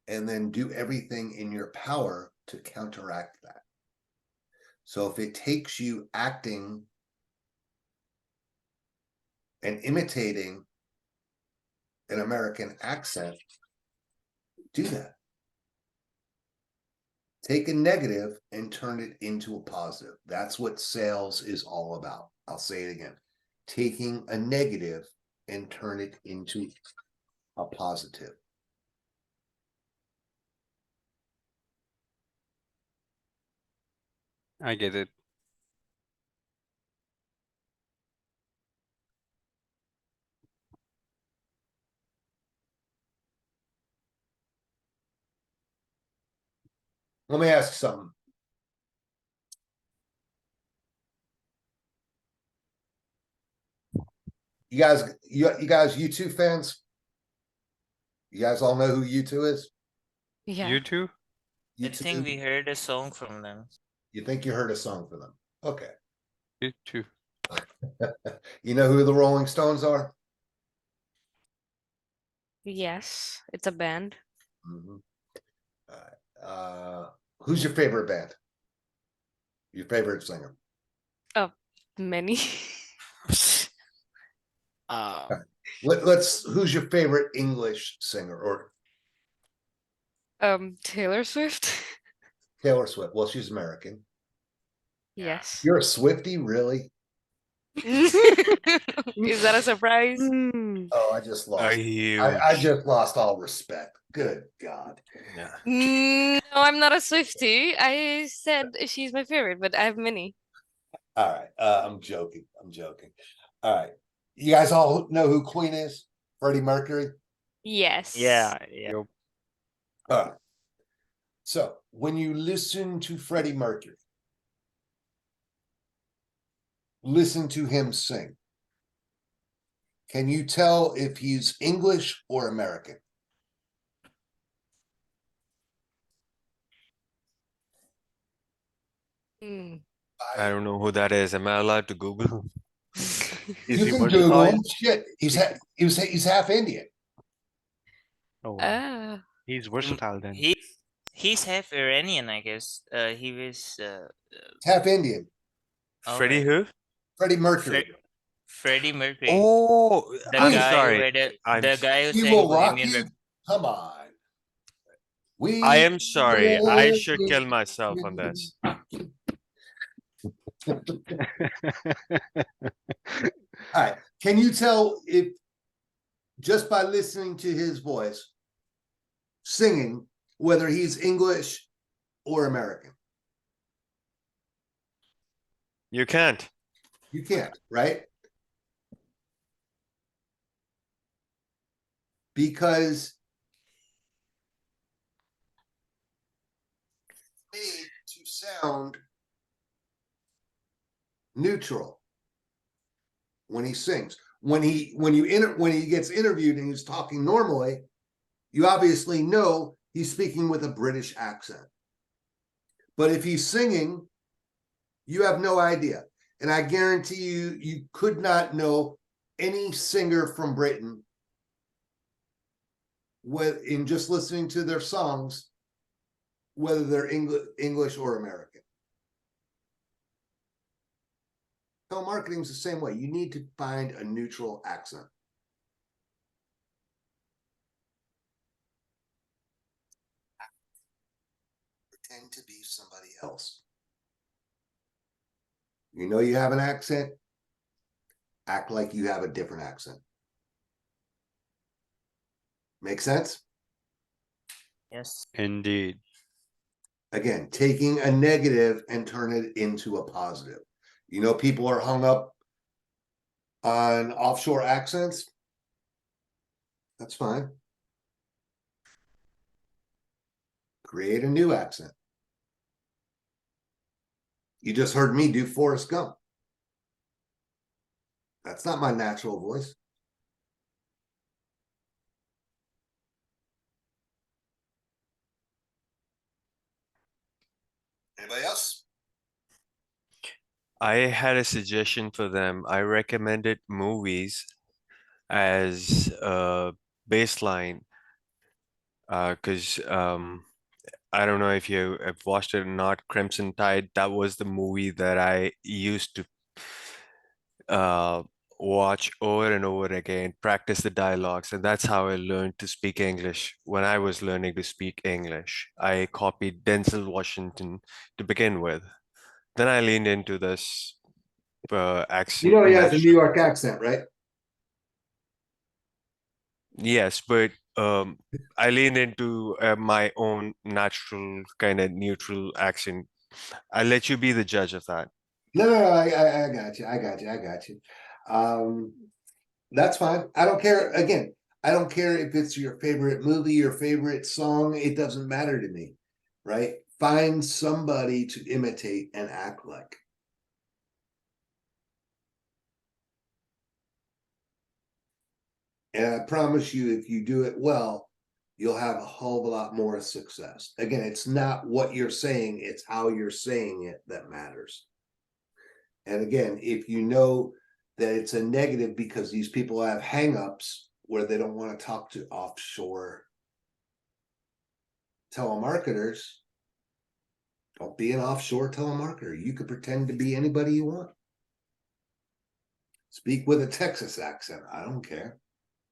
And then do everything in your power to counteract that. So if it takes you acting and imitating an American accent, do that. Take a negative and turn it into a positive. That's what sales is all about. I'll say it again. Taking a negative and turn it into a positive. I get it. Let me ask something. You guys, U2 fans? You guys all know who U2 is? Yeah. You too? I think we heard a song from them. You think you heard a song from them? Okay. You too. You know who the Rolling Stones are? Yes, it's a band. Mhm. Who's your favorite band? Your favorite singer? Oh, many. Who's your favorite English singer or Taylor Swift. Taylor Swift? Well, she's American. Yes. You're a Swiftie, really? Is that a surprise? Oh, I just lost. Huge. I just lost all respect. Good God. Yeah. No, I'm not a Swiftie. I said she's my favorite, but I have many. All right. I'm joking. All right. You guys all know who Queen is? Freddie Mercury? Yes. Yeah. All right. So when you listen to Freddie Mercury, listen to him sing. Can you tell if he's English or American? I don't know who that is. Am I allowed to Google? Is You he can Google him. versatile? Shit, he's half Indian. Oh, wow. Ah. He's versatile then. He's half Iranian, I guess. He was Half Indian. Freddie okay. who? Freddie Mercury. Freddie Mercury. Oh, The I'm guy sorry. who the guy who He sang Will Rock Bohemian You? Rhapsody. Come on. We I am sorry. I should will kill myself on this. All right. Can you tell if just by listening to his voice singing whether he's English or American? You can't. You can't, right? Because made to sound neutral when he sings. When he gets interviewed and he's talking normally, you obviously know he's speaking with a British accent. But if he's singing, you have no idea. And I guarantee you, you could not know any singer from Britain in just listening to their songs, whether they're English or American. Telemarketing is the same way. You need to find a neutral accent. Pretend to be somebody else. You know you have an accent, act like you have a different accent. Make sense? Yes. Indeed. Again, taking a negative and turn it into a positive. You know, people are hung up on offshore accents. That's fine. Create a new accent. You just heard me do Forrest Gump. That's not my natural voice. Anybody else? I had a suggestion for them. I recommended movies as a baseline because I don't know if you have watched it or not. Crimson Tide, that was the movie that I used to uh, watch over and over again, practice the dialogues, and that's how I learned to speak English. When I was learning to speak English, I copied Denzel Washington to begin with. Then I leaned into this You accent know he has a New natural. York accent, right? Yes, but I leaned into my own natural kind of neutral accent. I'll let you be the judge of that. No, I got you. I got you. I got you. That's fine. I don't care. Again, I don't care if it's your favorite movie, your favorite song. It doesn't matter to me, right? Find somebody to imitate and act like. And I promise you, if you do it well, you'll have a whole lot more success. Again, it's not what you're saying, it's how you're saying it that matters. And again, if you know that it's a negative because these people have hangups where they don't want to talk to offshore telemarketers, don't be an offshore telemarketer. You could pretend to be anybody you want. Speak with a Texas accent. I don't care.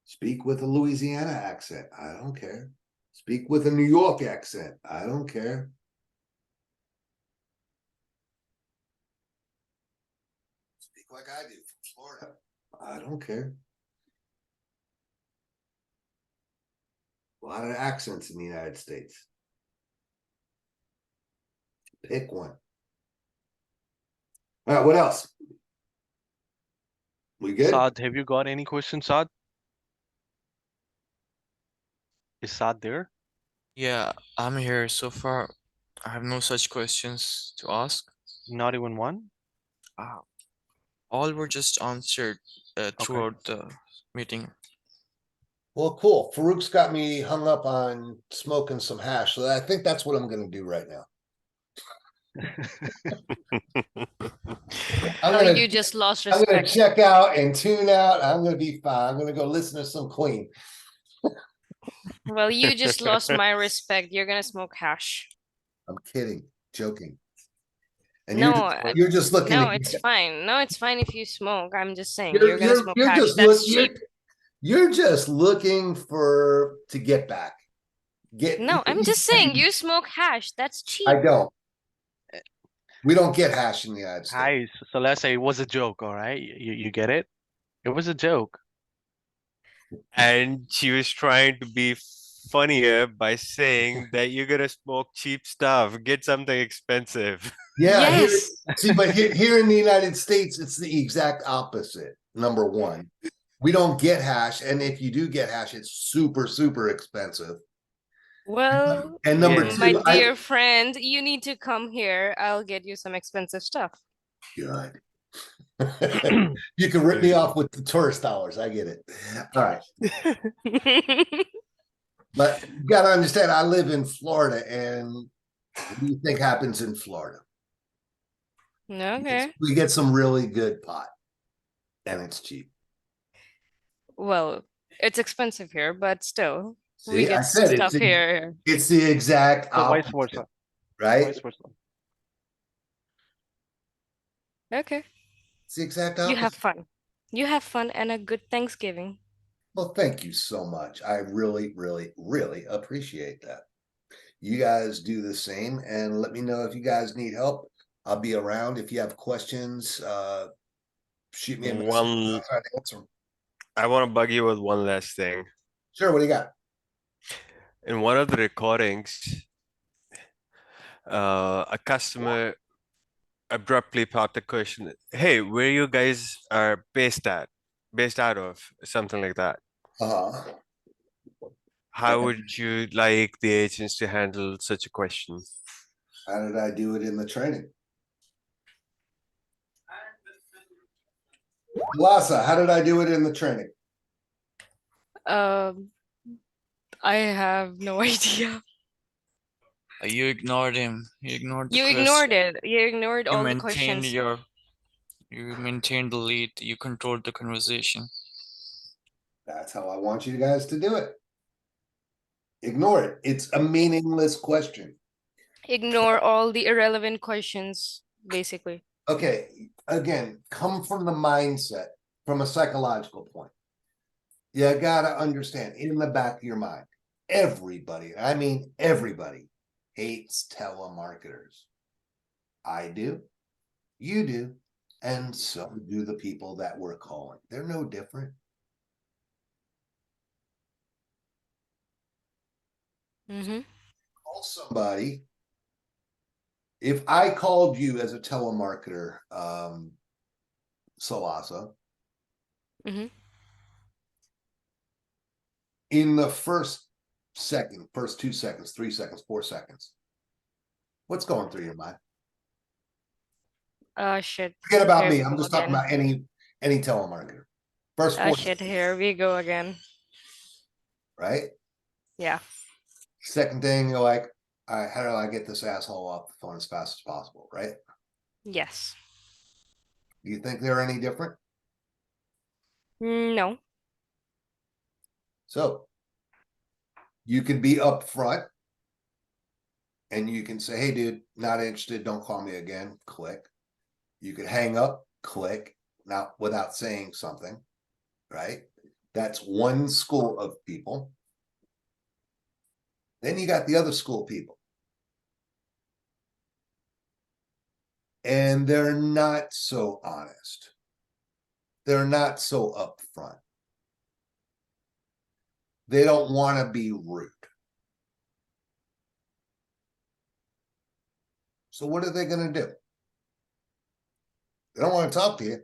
Speak with a Louisiana accent. I don't care. Speak with a New York accent. I don't care. Speak like I do from Florida. I don't care. A lot of accents in the United States. Pick one. All right, what else? We good? Saad, have you got any questions, Saad? Is Saad there? Yeah, I'm here. So far, I have no such questions to ask. Not even one? All were just answered throughout the meeting. Well, cool. Farouk's got me hung up on smoking some hash, so I think that's what I'm going to do right now. You just lost I'm going to respect. check out and tune out. I'm going to be fine. I'm going to go listen to some Queen. Well, you just lost my respect. You're gonna smoke hash. I'm kidding, joking. And No, you're just looking. no, to it's get, fine. No, it's fine if you smoke. I'm just saying you're gonna smoke you're hash. just That's cheap. you're just looking to get back. get. No, I'm just saying you smoke hash. That's cheap. I don't. We don't get hash in the United States. Hi, so let's say it was a joke, all right? You get it? It was a joke. And she was trying to be funnier by saying that you're gonna smoke cheap stuff, get something expensive. Yeah, Yes. see, but here in the United States, it's the exact opposite. Number one, we don't get hash, and if you do get hash, it's super, super expensive. Well, And number Yeah. my two, dear friend, you need to come here. I'll get you some expensive stuff. good. You can rip me off with the tourist dollars. I get it. All right. But you got to understand, I live in Florida, and what do you think happens in Florida? Okay. We get some really good pot, and it's cheap. Well, it's expensive here, but still, we See, I get said stuff here. it's the exact So vice opposite, versa. right? Vice versa. Okay. It's the exact You have opposite. fun. You have fun and a good Thanksgiving. Well, thank you so much. I really, really, really appreciate that. You guys do the same, and let me know if you guys need help. I'll be around. If you have questions, shoot me a message. I'll try to answer them. I want to bug you with one last thing. Sure, what do you got? In one of the recordings, a customer abruptly popped the question, "Hey, where you guys are based out of?" Something like that. How would you like the agents to handle such a question? How did I do it in the training? Lhasa, how did I do it in the training? Um, I have no idea. You ignored him. You ignored the You question. ignored it. You ignored You all the maintained questions. you maintained the lead. You controlled the conversation. That's how I want you guys to do it. Ignore it. It's a meaningless question. Ignore all the irrelevant questions, basically. Okay, again, come from the mindset, from a psychological point. You gotta understand, in the back of your mind, everybody, I mean everybody, hates telemarketers. I do, you do, and so do the people that we're calling. They're no different. Mm-hmm. Call somebody. If I called you as a telemarketer, Salasa, Mm-hmm. in the first second, first 2 seconds, 3 seconds, 4 seconds, what's going through your mind? Shit. Forget about Here me. we I'm go just talking again. about any telemarketer. First 4 Shit, here we go again. right? Yeah. Second thing, you're like, all right, how do I get this asshole off the phone as fast as possible, right? Yes. Do you think they're any different? No. So you could be upfront and you can say, hey, dude, not interested. Don't call me again. Click. You could hang up, click, not without saying something, right? That's one school of people. Then you got the other school of people. And they're not so honest. They're not so upfront. They don't want to be rude. So what are they going to do? They don't want to talk to you.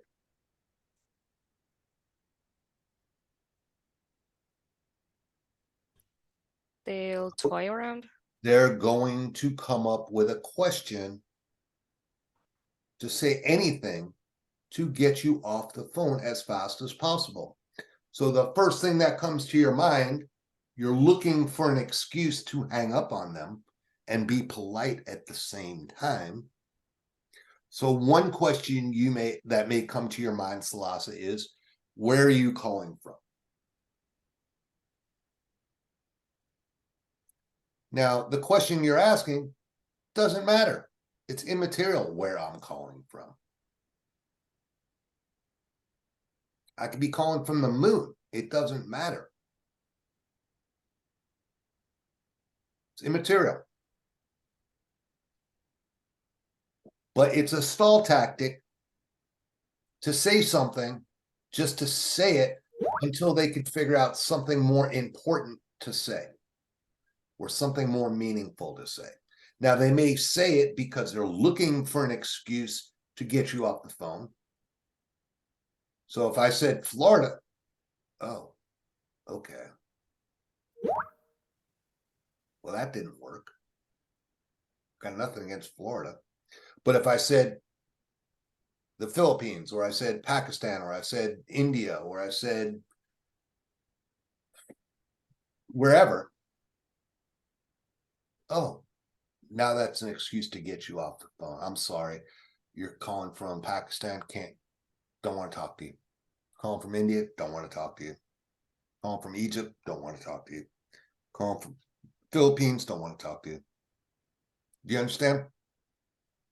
They'll toy around. They're going to come up with a question to say anything to get you off the phone as fast as possible. So the first thing that comes to your mind, you're looking for an excuse to hang up on them and be polite at the same time. So one question that may come to your mind, Salasa, is where are you calling from? Now, the question you're asking doesn't matter. It's immaterial where I'm calling from. I could be calling from the moon. It doesn't matter. It's immaterial. But it's a stall tactic to say something, just to say it until they could figure out something more important to say or something more meaningful to say. Now, they may say it because they're looking for an excuse to get you off the phone. So if I said Florida, oh, okay. Well, that didn't work. Got nothing against Florida. But if I said the Philippines, or I said Pakistan, or I said India, or I said wherever, oh, now that's an excuse to get you off the phone. I'm sorry. You're calling from Pakistan, don't want to talk to you. Calling from India, don't want to talk to you. Calling from Egypt, don't want to talk to you. Calling from Philippines, don't want to talk to you. Do you understand?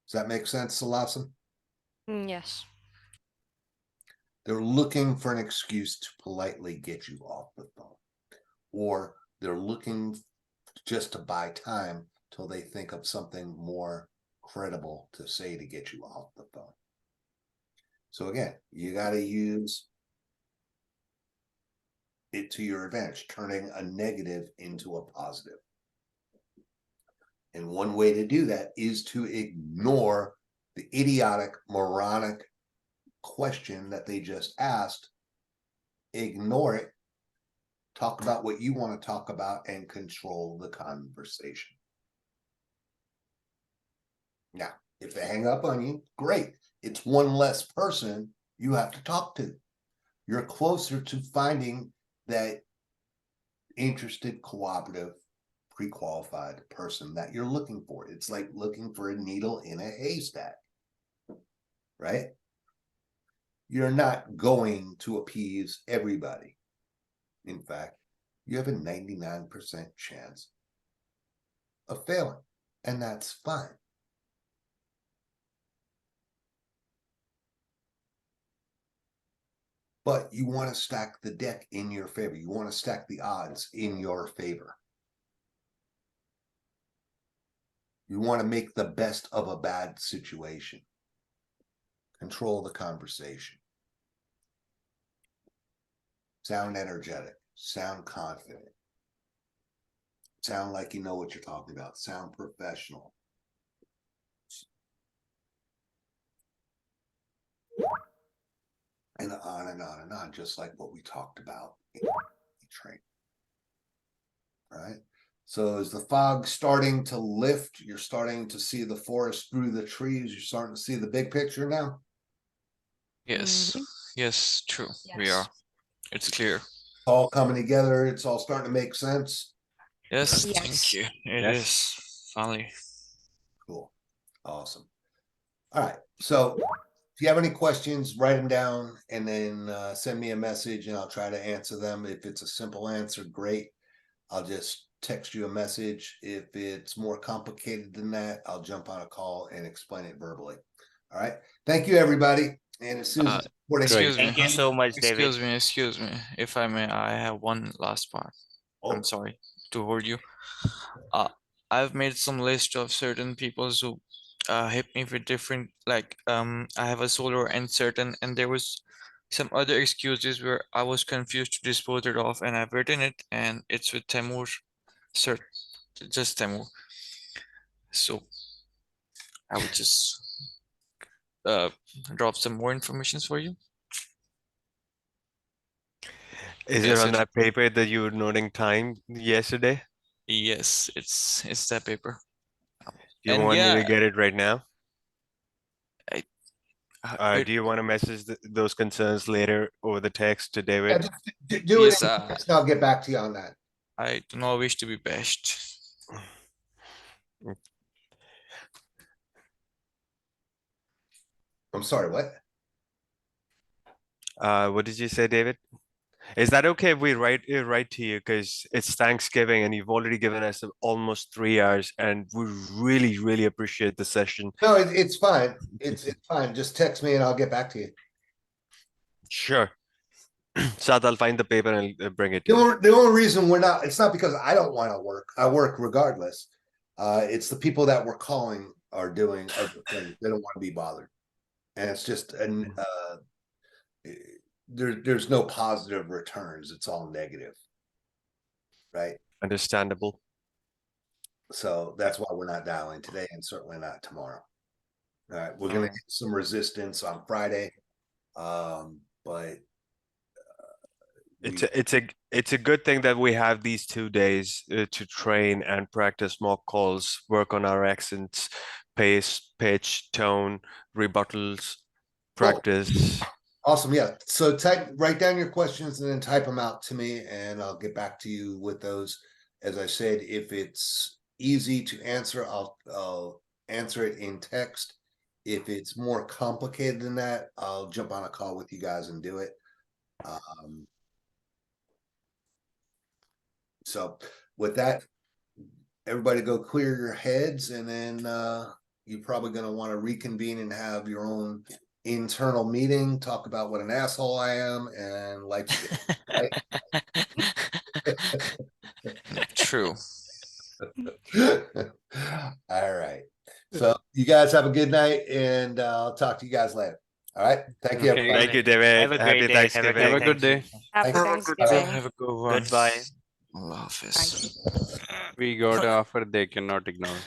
Does that make sense, Salasan? Yes. They're looking for an excuse to politely get you off the phone. Or they're looking just to buy time till they think of something more credible to say to get you off the phone. So again, you got to use it to your advantage, turning a negative into a positive. And one way to do that is to ignore the idiotic, moronic question that they just asked. Ignore it. Talk about what you want to talk about and control the conversation. Now, if they hang up on you, great. It's one less person you have to talk to. You're closer to finding that interested, cooperative, pre-qualified person that you're looking for. It's like looking for a needle in a haystack, right? You're not going to appease everybody. In fact, you have a 99% chance of failing, and that's fine. But you want to stack the deck in your favor. You want to stack the odds in your favor. You want to make the best of a bad situation. Control the conversation. Sound energetic. Sound confident. Sound like you know what you're talking about. Sound professional. And on and on and on, just like what we talked about in the train. All right. So is the fog starting to lift? You're starting to see the forest through the trees. You're starting to see the big picture now? Yes. Yes, true. We are. It's clear. It's all coming together. It's all starting to make sense. Yes, Yes. thank you. It Yes. is. Finally. Cool. Awesome. All right. So if you have any questions, write them down and then send me a message and I'll try to answer them. If it's a simple answer, great. I'll just text you a message. If it's more complicated than that, I'll jump on a call and explain it verbally. All right. Thank you, everybody. And as soon as Excuse me. Thank you so much, David. Excuse me. If I may, I have one last part. Oh. I'm sorry to hold you. I've made some list of certain people who hit me with different, like I have a solar and certain, and there was some other excuses where I was confused to dispose it off, and I've written it, and it's with Temur, sir, just Temur. So I would just drop some more information for you. Is Yes, it on it- that paper that you were noting time yesterday? Yes, it's that paper. Do you And want me yeah, to get it right now? it- Do you want to message those concerns later over the text to David? do Yes, it. I'll get back to you on that. I do not wish to be bashed. I'm sorry, what? What did you say, David? Is that okay if we write to you, because it's Thanksgiving and you've already given us almost 3 hours and we really, really appreciate the session. No, it's fine. It's fine. Just text me and I'll get back to you. Sure. Sad, I'll find the paper and bring it The to you. only reason we're not, it's not because I don't want to work. I work regardless. It's the people that we're calling are doing other things. They don't want to be bothered. And it's just there's no positive returns. It's all negative. Right. Understandable. So that's why we're not dialing today and certainly not tomorrow. All right. We're gonna get some resistance on Friday. But it's a good thing that we have these 2 days to train and practice mock calls, work on our accents, pace, pitch, tone, rebuttals, practice. Awesome. Yeah. So write down your questions and then type them out to me, and I'll get back to you with those. As I said, if it's easy to answer, I'll answer it in text. If it's more complicated than that, I'll jump on a call with you guys and do it. So with that, everybody go clear your heads, and then you're probably going to want to reconvene and have your own internal meeting, talk about what an asshole I am, and right? True. All right. So you guys have a good night, and I'll talk to you guys later. All right. Thank you, everybody. Thank you, David. Have a Happy great day. Thanksgiving. Have a good day. Happy Thank you. Thanksgiving. Have a good one. Goodbye. Allah Hafiz. We got an offer they cannot ignore.